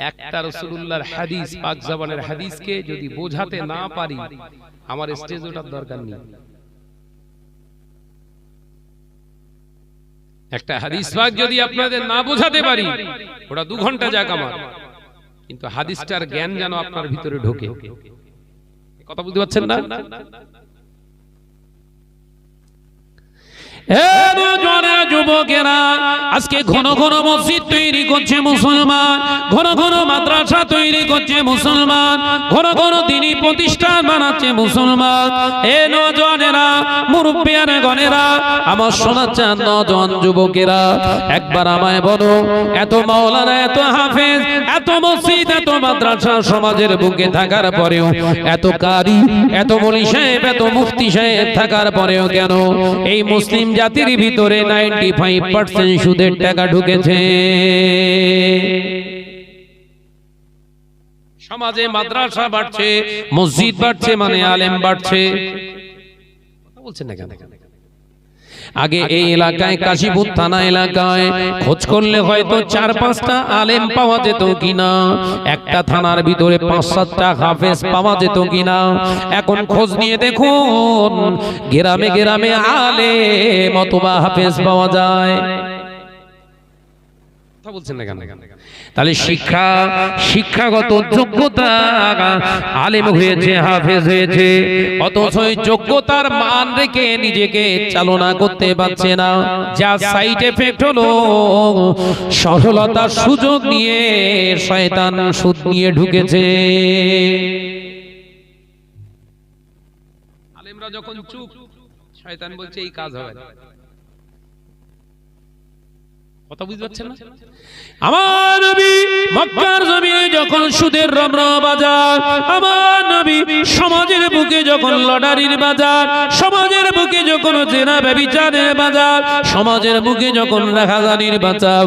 একটা রাসূলুল্লাহর হাদিস, পাক জবানের হাদিসকে যদি বোঝাতে না পারি, আমার স্টেজ ওঠার দরকার নেই। একটা হাদিস পাক যদি আপনাদের না বোঝাতে পারি, ওটা 2 ঘন্টা যাক আমার, কিন্তু হাদিসটার জ্ঞান যেন আপনার ভিতরে ঢোকে। কথা বুঝতে পারছেন না? যুবকেরা, আজকে ঘন ঘন মসজিদ তৈরি করছে মুসলমান, ঘন ঘন মাদ্রাসা তৈরি করছে মুসলমান, ঘন ঘন দ্বীনি প্রতিষ্ঠান বানাচ্ছে মুসলমান। এ নওজওয়ানেরা, মুরব্বিয়ানে গণেরা, আমার শোনাচ্ছেন নওজওয়ান যুবকেরা, একবার আমায় বলো, এত মাওলানা, এত হাফেজ, এত মসজিদ, এত মাদ্রাসা সমাজের বুকে থাকার পরেও, এত কারি, এত মৌলী সাহেব, এত মুফতি সাহেব থাকার পরেও কেন এই মুসলিম জাতির ভিতরে 95% সুদের টাকা ঢুকেছে? সমাজে মাদ্রাসা বাড়ছে, মসজিদ বাড়ছে, মানে আলেম বাড়ছে। বলছেন না কেন? আগে এই এলাকায়, কাশীপুর থানা এলাকায় খোঁজ করলে হয়তো 4-5টা আলেম পাওয়া যেত কিনা, একটা থানার ভিতরে 5-7টা হাফেজ পাওয়া যেত কিনা। এখন খোঁজ নিয়ে দেখুন, গ্রামে গ্রামে আলেম অথবা হাফেজ পাওয়া যায়। বলছেন না কেন? তাহলে শিক্ষাগত যোগ্যতা, আলেম হয়েছে, হাফেজ হয়েছে, অথচ যোগ্যতার মান রেখে নিজেকে চালনা করতে পারছে না। যা সাইড এফেক্ট হলো, সরলতার সুযোগ নিয়ে শয়তান সুদ নিয়ে ঢুকেছে। আলেমরা যখন চুপ, শয়তান বলছে এই কাজ হবে না। কথা বুঝতে পারছেন না? আমার নবী মক্কার জমিনে যখন সুদের রমরমা বাজার, আমার নবী সমাজের বুকে যখন লটারির বাজার, সমাজের বুকে যখন জেনা ব্যভিচারের বাজার, সমাজের বুকে যখন রাখাজানির বাজার,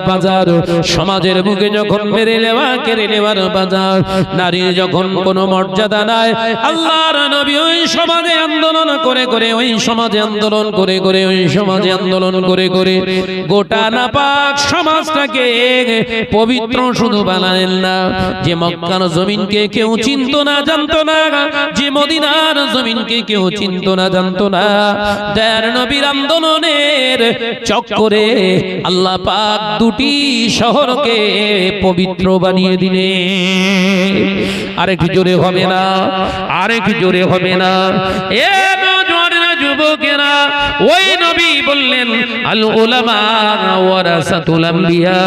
সমাজের বুকে যখন মেরে নেওয়া, কেড়ে নেওয়ার বাজার, নারীর যখন কোনো মর্যাদা নাই, আল্লাহর নবী ওই সমাজে আন্দোলন করে করে, ওই সমাজে আন্দোলন করে করে, ওই সমাজে আন্দোলন করে করে গোটা নাপাক সমাজটাকে পবিত্র শুধু বানালেন না, যে মক্কার জমিনকে কেউ চিনত না, জানতো না, যে মদিনার জমিনকে কেউ চিনত না, জানতো না, দয়ার নবীর আন্দোলনের চক্করে আল্লাহ পাক 2টি শহরকে পবিত্র বানিয়ে দিলেন। আরেক জোরে হবে না, আরেক জোরে হবে না। এ নওজওয়ানেরা, যুবকেরা, ওই নবী বললেন, আল উলামা ওয়ারাসাতুল আম্বিয়া,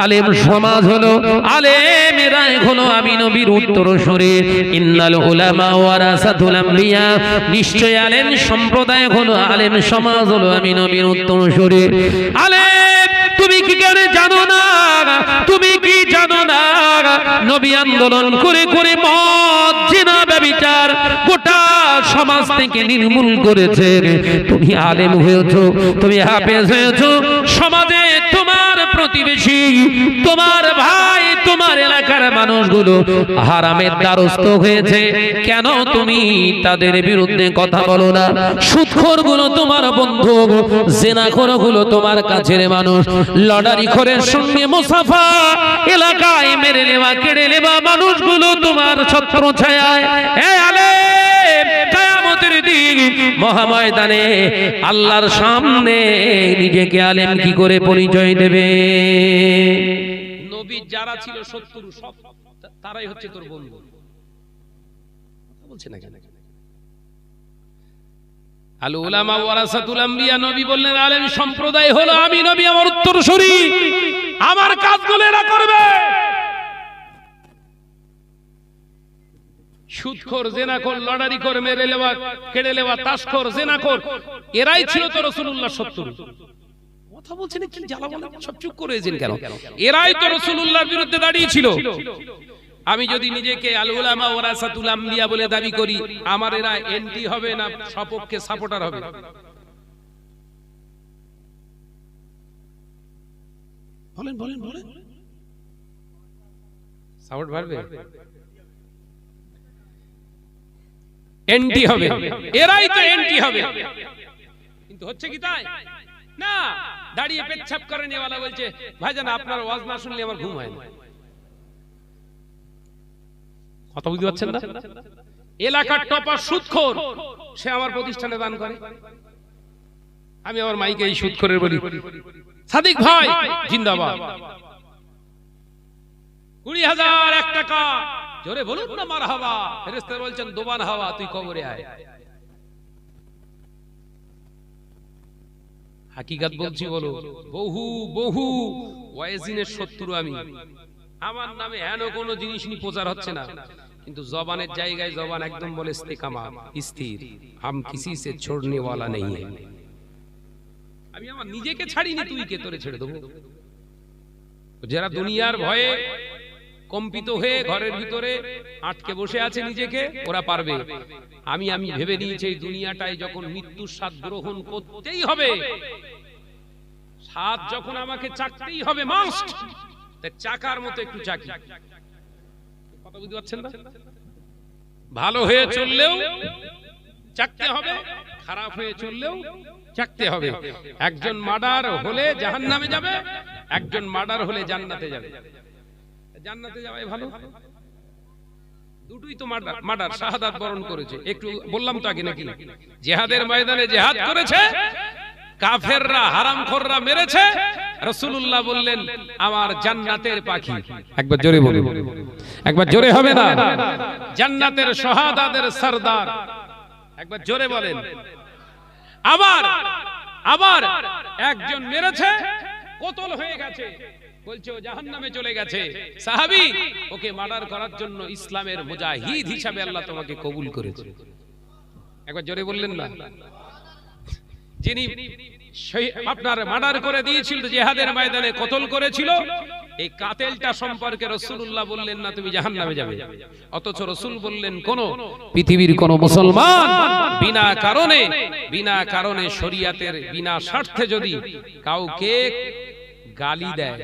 আলেম সমাজ হলো, আলেমেরাই হলো আমি নবীর উত্তরসূরি। ইন্নাল উলামা ওয়ারাসাতুল আম্বিয়া, নিশ্চয় আলেম সম্প্রদায় হলো, আলেম সমাজ হলো আমি নবীর উত্তরসূরি। আলেম, তুমি কি কেন জানো না? তুমি কি জানো না? নবী আন্দোলন করে করে মদ, জিনা, ব্যভিচার গোটা সমাজ থেকে নির্মূল করেছে। তুমি আলেম হয়েছো, তুমি হাফেজ হয়েছো, সমাজে তোমার প্রতিবেশী, তোমার ভাই, তোমার এলাকার মানুষগুলো হারামের দ্বারস্থ হয়েছে, কেন তুমি তাদের বিরুদ্ধে কথা বলো না? সুদখোরগুলো তোমার বন্ধু, জেনাখোরগুলো তোমার কাছের মানুষ, লটারিখোরের সঙ্গে মুসাফা, এলাকায় মেরে নেওয়া, কেড়ে নেওয়া মানুষগুলো তোমার ছত্রছায়ায়। হে আলেম, কিয়ামতের দিন মহাময়দানে আল্লাহর সামনে নিজেকে আলেম কি করে পরিচয় দেবে? নবী যারা ছিল শত্রু, সব তারাই হচ্ছে তোর বন্ধু। বলছে না কেন? আল উলামা ওয়ারাসাতুল আম্বিয়া, নবী বললেন আলেম সম্প্রদায় হলো আমি নবী, আমার উত্তরসূরি, আমার কাজগুলো এরা করবে। সুদখোর, জেনাখোর, লটারিখোর, মেরে নেওয়া, কেড়ে নেওয়া, তাসখোর, জেনাখোর, এরাই ছিল তো রাসূলুল্লাহর শত্রু। কথা বলছেন কি জ্বালা, বলে সব চুপ করেছেন কেন? এরাই তো রাসূলুল্লাহর বিরুদ্ধে দাঁড়িয়েছিল। আমি যদি নিজেকে আল উলামা ওয়ারাসাতুল আম্বিয়া বলে দাবি করি, আমার এরা এন্টি হবে না সপক্ষে সাপোর্টার হবে? বলেন বলেন বলেন, সাপোর্ট বাড়বে, এন্টি হবে, এরাই তো এন্টি হবে। কিন্তু হচ্ছে কি তাই? না, দাঁড়িয়ে পেচ্ছাপ করে নেওয়ালা বলছে ভাইজান আপনার ওয়াজ না শুনলে আমার ঘুম হয় না। কথা বুঝতে পারছেন না? এলাকার টপার সুদখোর, সে আমার প্রতিষ্ঠানে দান করে। আমি আমার মাইকে এই সুদখোরের বলি, সাদিক ভাই জিন্দাবাদ, 20,001 টাকা জোরে বলুন না মারহাবা। ফেরেশতা বলছেন দোবান হাওয়া, তুই কবরে আয়। হাকিকত বলছি, বলো বহু বহু ওয়াইজিনের শত্রু আমি, আমার নামে হেন কোনো জিনিস নিয়ে প্রচার হচ্ছে না, কিন্তু জবানের জায়গায় জবান একদম বলে ইস্তেকামাত, স্থির, হাম কিসি সে छोड़ने वाला नहीं है। আমি আমার নিজেকে ছাড়িনি, তুই কে তোরে ছেড়ে দেবো? যারা দুনিয়ার ভয়ে কম্পিত হয়ে ঘরের ভিতরে আটকে বসে আছে নিজেকে, ওরা পারবে। আমি ভেবে নিয়েছি এই দুনিয়াটায় যখন মৃত্যুর স্বাদ গ্রহণ করতেই হবে, স্বাদ যখন আমাকে চাকতেই হবে মাস্ট, তাই চাকার মতো একটু চাকি। কথা বুঝতে পারছেন না? ভালো হয়ে চললেও চাকতে হবে, খারাপ হয়ে চললেও চাকতে হবে। একজন মার্ডার হলে জাহান্নামে যাবে, একজন মার্ডার হলে জান্নাতে যাবে। জান্নাতে যাওয়াই ভালো, দুটোই তো মার্ডার, শাহাদাত বরণ করেছে। একটু বললাম তো আগে নাকি, জিহাদের ময়দানে জিহাদ করেছে, কাফেররা হারামখোররা মেরেছে, রাসূলুল্লাহ বললেন আমার জান্নাতের পাখি। একবার জোরে বলুন, একবার জোরে হবে না? জান্নাতের শাহাদাতের সরদার, একবার জোরে বলেন। আবার একজন মেরেছে, কতল হয়ে গেছে, বলছে ও জাহান্নামে চলে গেছে। সাহাবী, ওকে মার্ডার করার জন্য ইসলামের মুজাহিদ হিসাবে আল্লাহ তোমাকে কবুল করেছে। একবার জোরে বললেন না? যিনি আপনার মার্ডার করে দিয়েছিল, জিহাদের ময়দানে কতল করেছিল, এই কাতেলটা সম্পর্কে রাসূলুল্লাহ বললেন না তুমি জাহান্নামে যাবে, অথচ রাসূল বললেন কোন পৃথিবীর কোন মুসলমান বিনা কারণে শরীয়তের বিনা স্বার্থে যদি কাউকে গালি দেয়,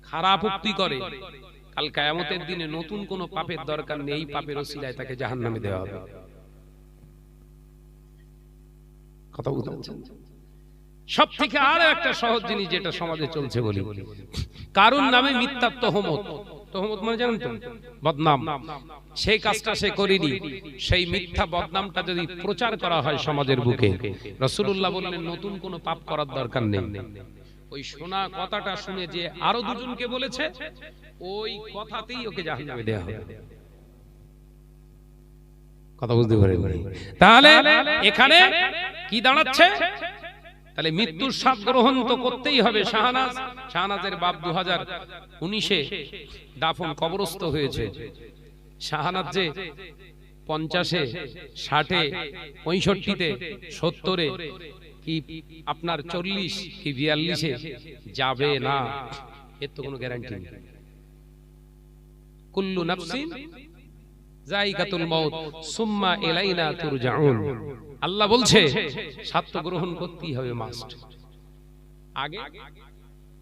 খারাপ উক্তি করে, কাল কিয়ামতের দিনে নতুন কোন পাপের দরকার নেই, পাপের ওসিলায় তাকে জাহান্নামে দেওয়া হবে। কথা বুঝতে পারছেন? সব থেকে আরো একটা সহজ জিনিস যেটা সমাজে চলছে বলি, কারণ নামে মিথ্যা তহমত। তহমত মানে জানেন তো, বদনাম। সেই কাজটা সে করেনি, সেই মিথ্যা বদনামটা যদি প্রচার করা হয় সমাজের বুকে, রাসূলুল্লাহ বললেন নতুন কোনো পাপ করার দরকার নেই। ওই শোনা কথাটা শুনে যে আরো দুজনকে বলেছে, ওই কথাতেই ওকে জাহান্নামে দেওয়া হবে। কথা বুঝতে পারেন? তাহলে এখানে কি দাঁড়াচ্ছে? তাহলে মৃত্যুর স্বাদ গ্রহণ তো করতেই হবে। শাহনাজের বাপ 2019-এ দাফন কবরস্থ হয়েছে। শাহনাজ যে 50-এ, 60-এ, 65-তে, 70-এ কি আপনার 40 কি 42-এ যাবে না, এর তো কোনো গ্যারান্টি নেই। কুল্লু নাফসিন যায়িকাতুল মাউত সুম্মা ইলাইনা তুরজাউন। আল্লাহ বলছে স্বাদ গ্রহণ করতেই হবে মাস্ট। আগে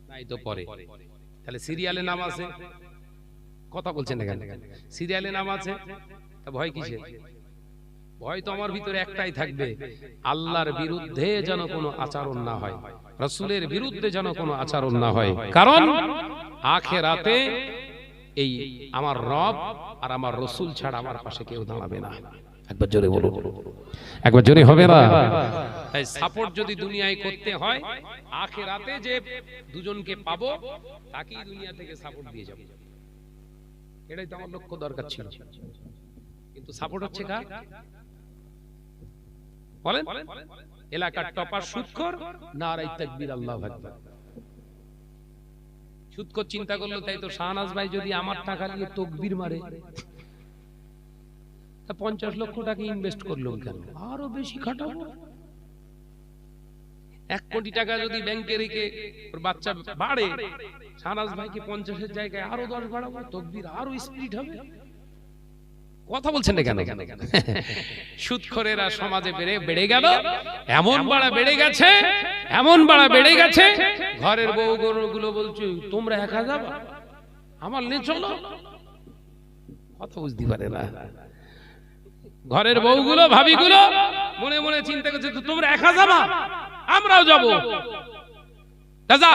নাই তো পরে। তাহলে সিরিয়ালে নাম আছে, কথা বলছেন না কেন? সিরিয়ালে নাম আছে, তা ভয় কিসের? ভয় তো আমার ভিতরে একটাই থাকবে, আল্লাহর বিরুদ্ধে যেন কোনো আচরণ না হয়, রাসূলের বিরুদ্ধে যেন কোনো আচরণ না হয়। কারণ আখিরাতে এই আমার রব আর আমার রাসূল ছাড়া আমার পাশে কেউ দাঁড়াবে না। একবার জোরে বলো, একবার জোরে হবে না? তাই সাপোর্ট যদি দুনিয়ায় করতে হয়, আখিরাতে যে দুজনকে পাবো তাকেই দুনিয়া থেকে সাপোর্ট দিয়ে যাব, এটাই তো আমার লক্ষ্য দরকার ছিল। কিন্তু সাপোর্ট হচ্ছে কার? বলেন? এলাকার টপার সুদখোর, নারায়ে তাকবীর, আল্লাহু আকবার। সুদখোর চিন্তা করলো, তাই তো শাহনাজ ভাই যদি আমার টাকা নিয়ে তাকবীর মারে, তা 50 লক্ষ টাকা ইনভেস্ট করলো কেন? আরো বেশি খাটাবো। 1 কোটি টাকা যদি ব্যাংকে রেখে ওর বাচ্চা বাড়ে, শাহনাজ ভাইকে 50-এর জায়গায় আরো 10 বাড়াবো, তাকবীর আরো স্পিড হবে। কথা বলছেন না কেন? সুদখোরেরা সমাজে বেড়ে গেল, এমন বাড়া বেড়ে গেছে, এমন বাড়া বেড়ে গেছে, ঘরের বউগুলো বলছে তোমরা একা যাবা, আমার নিয়ে চলো। কথা বুঝতে পারে না। ঘরের বউগুলো, ভাবিগুলো মনে মনে চিন্তা করছে তোমরা একা যাবা, আমরাও যাব। দাদা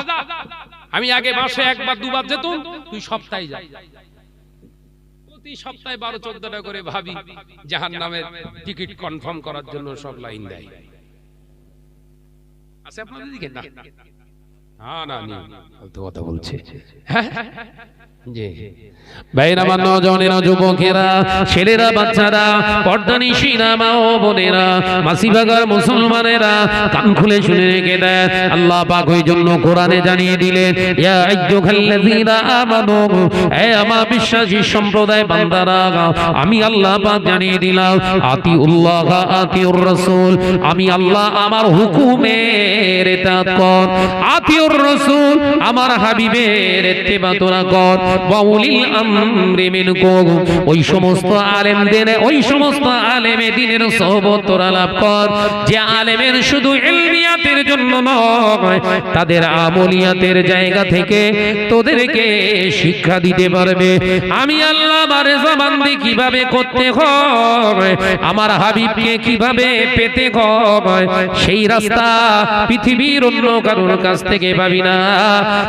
আমি আগে মাসে একবার দুবার যেতাম, তুই সপ্তাহে যা। প্রতি সপ্তাহে 12-14টা করে ভাবি জাহান্নামের টিকিট কনফার্ম করার জন্য সব লাইন দেয়। আছে আপনাদের দিকে? না না না, ফালতু কথা বলছে। জি ভাইরা, আমার নওজওয়ানেরা, যুবকেরা, ছেলেরা, বাচ্চারা, পর্দানিশীরা, মা ও বোনেরা, মাসিবাগার মুসলমানেরা, কান খুলে শুনে রেখে দেন। আল্লাহ পাক ওই জন্য কোরআনে জানিয়ে দিলেন, ইয়া আইয়ুহাল্লাযীনা আমানু, হে আমার বিশ্বাসী সম্প্রদায় বান্দারা, আমি আল্লাহ পাক জানিয়ে দিলাম, আতিউল্লাহ আতিউর রাসূল, আমি আল্লাহ আমার হুকুমের ইতাআত কর, আতিউর রাসূল, আমার হাবিবের ইত্তিবা তোরা কর, ওয়াউলিল আমরি মিনকুম, ওই সমস্ত আলেমদের, ওই সমস্ত আলেমে দ্বীনের সোহবত তোরা লাভ কর, যে আলেমের শুধু ইলমিয়াতের জন্য নয়, তাদের আমলিয়াতের জায়গা থেকে তোদেরকে শিক্ষা দিতে পারবে আমি আল্লাহ বারে জবানদি কিভাবে করতে হয়, আমার হাবিবকে কিভাবে পেতে হয়, সেই রাস্তা পৃথিবীর অন্য কারোর কাছ থেকে পাবি না।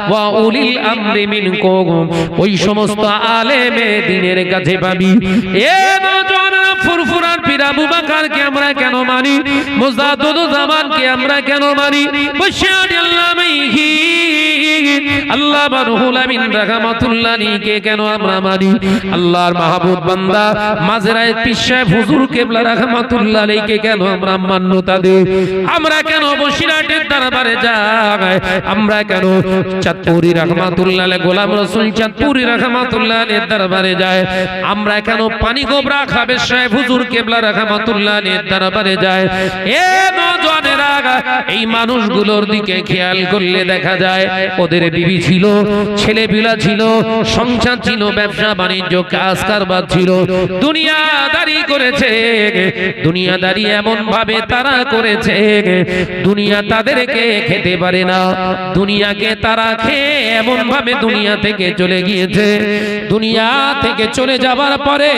ওয়াউলিল আমরি মিনকুম, ওই সমস্ত আলেমে দ্বীনের কাছে পাবি। এ নওজওয়ানরা, ফুরফুরার পীর আবু বকরকে আমরা কেন মানি? মুজাদ্দিদুজ্জামানকে আমরা কেন মানি? বশির আল্লামাইহি আল্লামা রুহুল আমিন রাহমাতুল্লাহ আলাইহিকে কেন আমরা মানি? আল্লাহর মাহবুব বান্দা মাজরায়ে পীর সাহেব হুজুর কিবলা রাহমাতুল্লাহ আলাইহিকে কেন আমরা মান্যতা দেই? আমরা কেন বসিরহাটের দরবারে যাই? আমরা কেন চাঁদপুরি রাহমাতুল্লাহ আলাইহি, গোলাম রাসূল চাঁদপুরি রাহমাতুল্লাহ আলাইহির দরবারে যায়? আমরা কেন পানিগোবরা খাবে সাহেব হুজুর কিবলা রাহমাতুল্লাহ আলাইহির দরবারে যায়? এ নওজওয়ানেরা, এই মানুষগুলোর দিকে খেয়াল করলে দেখা যায় ওদের বিবি ছিল, ছেলেপিলা ছিল, সংসার ছিল, ব্যবসা বাণিজ্য কাজ কারবার ছিল, দুনিয়াদারি করেছে। দুনিয়াদারি এমন ভাবে তারা করেছে, দুনিয়া তাদেরকে খেতে পারে না, দুনিয়াকে তারা খেয়ে এমন ভাবে দুনিয়া থেকে চলে গিয়েছে। দুনিয়া থেকে চলে যাবার পরে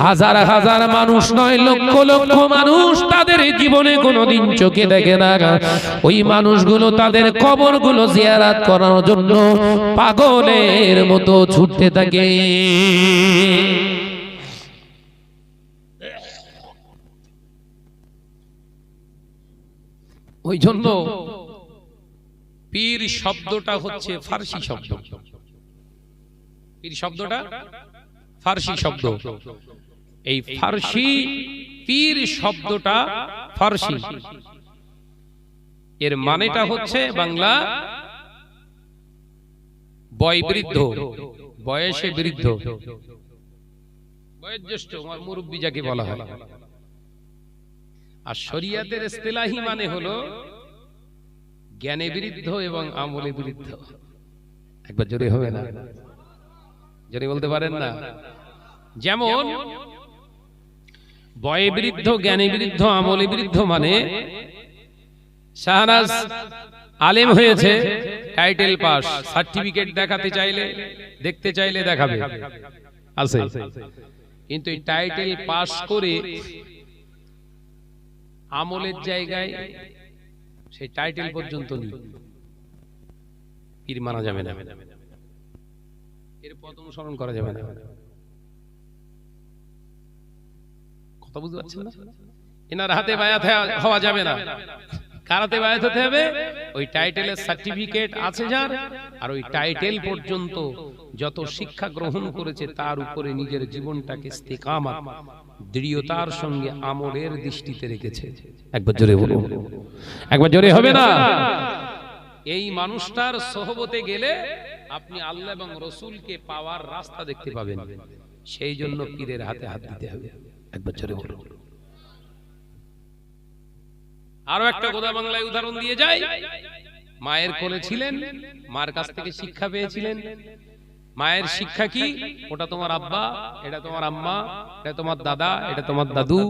হাজার হাজার মানুষ নয়, লক্ষ লক্ষ মানুষ তাদের জীবনে কোনোদিন চোখে দেখে না। ওই মানুষগুলো তাদের কবরগুলো জিয়ারত করার জন্য পাগলের মতো ছুটতে থাকে। ওই জন্য পীর শব্দটা হচ্ছে ফার্সি শব্দ। পীর শব্দটা ফার্সি শব্দ। এই ফার্সি পীর শব্দটা ফার্সি, এর মানেটা হচ্ছে বাংলা বয়োবৃদ্ধ, বয়সে বৃদ্ধ, বয়োজ্যেষ্ঠ, মুরব্বী যাকে বলা হয়। আর শরিয়াতের ইসতিলাহি মানে হলো জ্ঞানে বৃদ্ধ এবং আমলে বৃদ্ধ। একবার জোরে হবে না? জোরে বলতে পারেন না? যেমন বয়ে বৃদ্ধ, জ্ঞানে বৃদ্ধ, আমলে বৃদ্ধ মানে শাহনাজ আলেম হয়েছে, টাইটেল পাস, সার্টিফিকেট দেখাতে চাইলে, দেখতে চাইলে দেখাবে, আছে। কিন্তু এই টাইটেল পাস করে আমলের জায়গায় সেই টাইটেল পর্যন্ত নেই, পীর মানা যাবে না, এর পথ অনুসরণ করা যাবে না। কথা বুঝতে পারছেন না? এনার হাতে বায়াত হওয়া যাবে না। কার হাতে বায়াত হতে হবে? ওই টাইটেলের সার্টিফিকেট আছে যার, আর ওই টাইটেল পর্যন্ত যত শিক্ষা গ্রহণ করেছে তার উপরে নিজের জীবনটাকে ইস্তিকামাত, দৃঢ়তার সঙ্গে আমলের দৃষ্টিতে রেখেছে। একবার জোরে বলুন, একবার জোরে হবে না? এই মানুষটার সোহবতে গেলে আপনি আল্লাহ এবং রসুলকে পাওয়ার রাস্তা দেখতে পাবেন। সেই জন্য পীরের হাতে হাত দিতে হবে। একবার জোরে বলুন। আরো একটা কথা বাংলায় উদাহরণ দিয়ে যায়। মায়ের কোলে ছিলেন, মার কাছ থেকে শিক্ষা পেয়েছিলেন। মায়ের শিক্ষা কি? ওটা তোমার আব্বা, এটা তোমার আম্মা, এটা তোমার দাদা, এটা তোমার দাদু,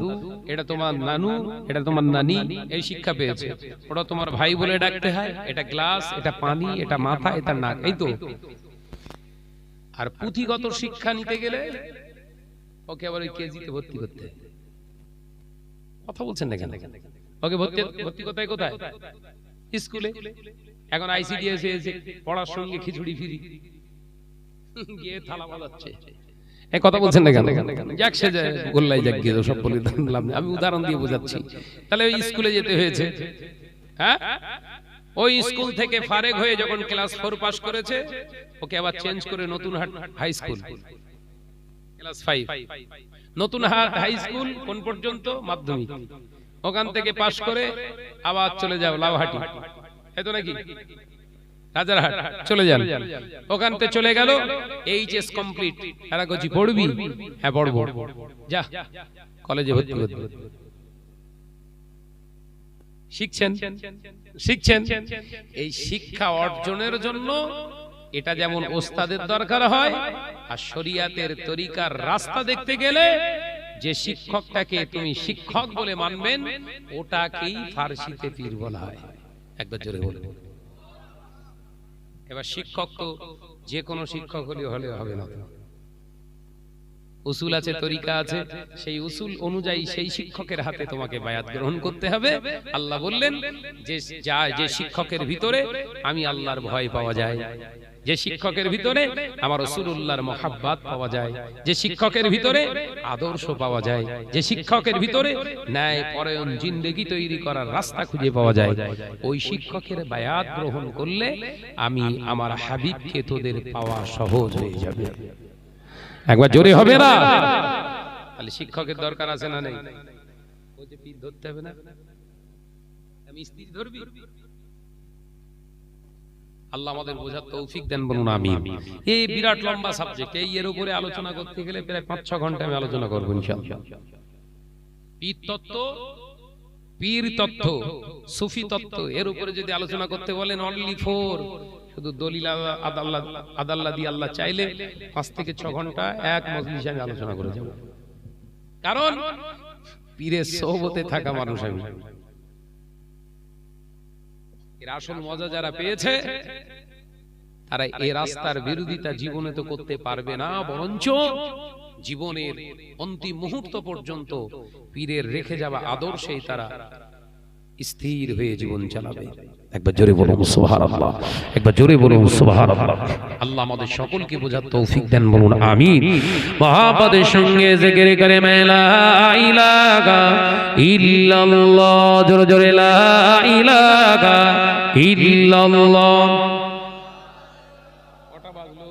এটা তোমার নানু, এটা তোমার নানি, এই শিক্ষা পেয়েছে। ওটা তোমার ভাই বলে ডাকতে হয়, এটা গ্লাস, এটা পানি, এটা মাথা, এটা নাক, এই তো। আর পুঁথিগত শিক্ষা নিতে গেলে ওকে আবার ওই কেজিতে ভর্তি করতে হয়। কথা বলছেন না কেন? ওকে ভর্তি কোথায় কোথায়? স্কুলে। এখন আইসিডিএস এসে পড়ার সঙ্গে খিচুড়ি ফিরি গিয়ে থালা বাজাচ্ছে। এই কথা বলছেন না কেন? যাক সে গোল্লাই যাক গিয়ে সব বলে দিলাম, আমি উদাহরণ দিয়ে বোঝাচ্ছি। তাহলে ওই স্কুলে যেতে হয়েছে, হ্যাঁ? ওই স্কুল থেকে ফারেক হয়ে যখন ক্লাস 4 পাস করেছে, ওকে আবার চেঞ্জ করে নতুন হাই স্কুল ক্লাস 5। নতুন হাই স্কুল কোন পর্যন্ত? মাধ্যমিক। ওখান থেকে পাস করে আবার চলে যাও লাউহাটি, এতো নাকি রাজারহাট চলে যান। ওখান থেকে চলে গেল এইচএস কমপ্লিট। এরা কইছি পড়বি? হ্যাঁ পড়বো। যা কলেজে ভর্তি হতে। শিখছেন। এই শিক্ষা অর্জনের জন্য এটা যেমন ওস্তাদের দরকার হয়, আর শরিয়াতের তরিকার রাস্তা দেখতে গেলে যে শিক্ষকটাকে তুমি শিক্ষক বলে মানবেন, ওটাকেই ফারসিতে পীর বলা হয়। একবার জোরে বলুন। এবার শিক্ষক তো যে কোনো শিক্ষক হলে হবে না, উসুল আছে, তরিকা আছে, সেই উসুল অনুযায়ী সেই শিক্ষকের হাতে তোমাকে বায়াত গ্রহণ করতে হবে। আল্লাহ বললেন যে শিক্ষকের ভিতরে আমি আল্লাহর ভয় পাওয়া যায়, যে শিক্ষকের ভিতরে আমার রাসূলুল্লাহর মহব্বত পাওয়া যায়, যে শিক্ষকের ভিতরে আদর্শ পাওয়া যায়, যে শিক্ষকের ভিতরে ন্যায় পরায়ণ জিন্দেগি তৈরি করার রাস্তা খুঁজে পাওয়া যায়, ওই শিক্ষকের বায়াত গ্রহণ করলে আমি আমার হাবিবকে তোদের পাওয়া সহজ হয়ে যাবে। একবার জোরে হবে না? তাহলে শিক্ষকের দরকার আছে না নেই? ওই যে পীর ধরতে হবে না, আমি স্ত্রী ধরবি। আল্লাহ আমাদের বোঝার তৌফিক দেন, বলুন আমিন। এই বিরাট লম্বা সাবজেক্ট, এই এর উপরে আলোচনা করতে গেলে প্রায় 5-6 ঘন্টা আমি আলোচনা করব ইনশাআল্লাহ। পীর তত্ত্ব, সুফি তত্ত্ব, এর উপরে যদি আলোচনা করতে বলেন অনলি 4, শুধু দলিল আদাল্লাহ দিয়ে আল্লাহ চাইলে 5 থেকে 6 ঘন্টা এক মজলিসে আমি আলোচনা করে যাব। কারণ পীরের সোহবতে থাকা মানুষ আমি। এর আসল মজা যারা পেয়েছে তারা এই রাস্তার বিরোধিতা জীবনে তো করতে পারবে না, বরঞ্চ জীবনের অন্তিম মুহূর্ত পর্যন্ত পীরের রেখে যাওয়া আদর্শেই তারা স্থির হয়ে জীবন চালাবে। একবার জোরে বলুন সুবহানাল্লাহ, একবার জোরে বলুন সুবহানাল্লাহ। আল্লাহ আমাদের সকলকে বোঝার তৌফিক দেন, বলুন আমিন। মহাপদের সঙ্গে জিকির করে লা ইলাহা ইল্লাল্লাহ, জোরে জোরে লা ইলাহা ইল্লাল্লাহ। কটা বাজলো?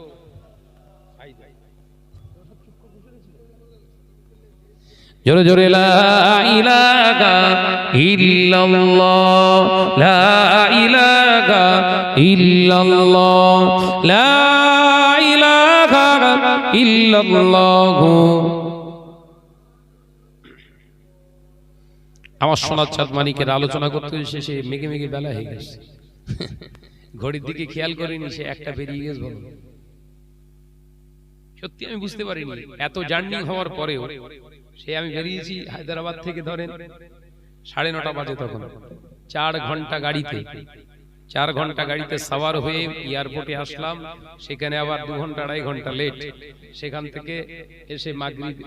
জোরে জোরে লা ইলাহা ইল্লাল্লাহ, লা ইলাহা ইল্লাল্লাহ, লা ইলাহা ইল্লাল্লাহ। আমার সোনার চাঁদ মানিকের আলোচনা করতে শেষে মেঘে মেঘে বেলা হয়ে গেছে, ঘড়ির দিকে খেয়াল করিনি, সে একটা বেরিয়ে গেছে। বলো সত্যি আমি বুঝতে পারিনি, এত জার্নি হওয়ার পরেও। সে আমি বেরিয়েছি হায়দ্রাবাদ থেকে, ধরেন 9:30 বাজে, তখন 4 ঘন্টা গাড়িতে সাওয়ার হয়ে এয়ারপোর্টে আসলাম। সেখানে আবার 2 ঘন্টা 2.5 ঘন্টা লেট। সেখান থেকে এসে মাগরিব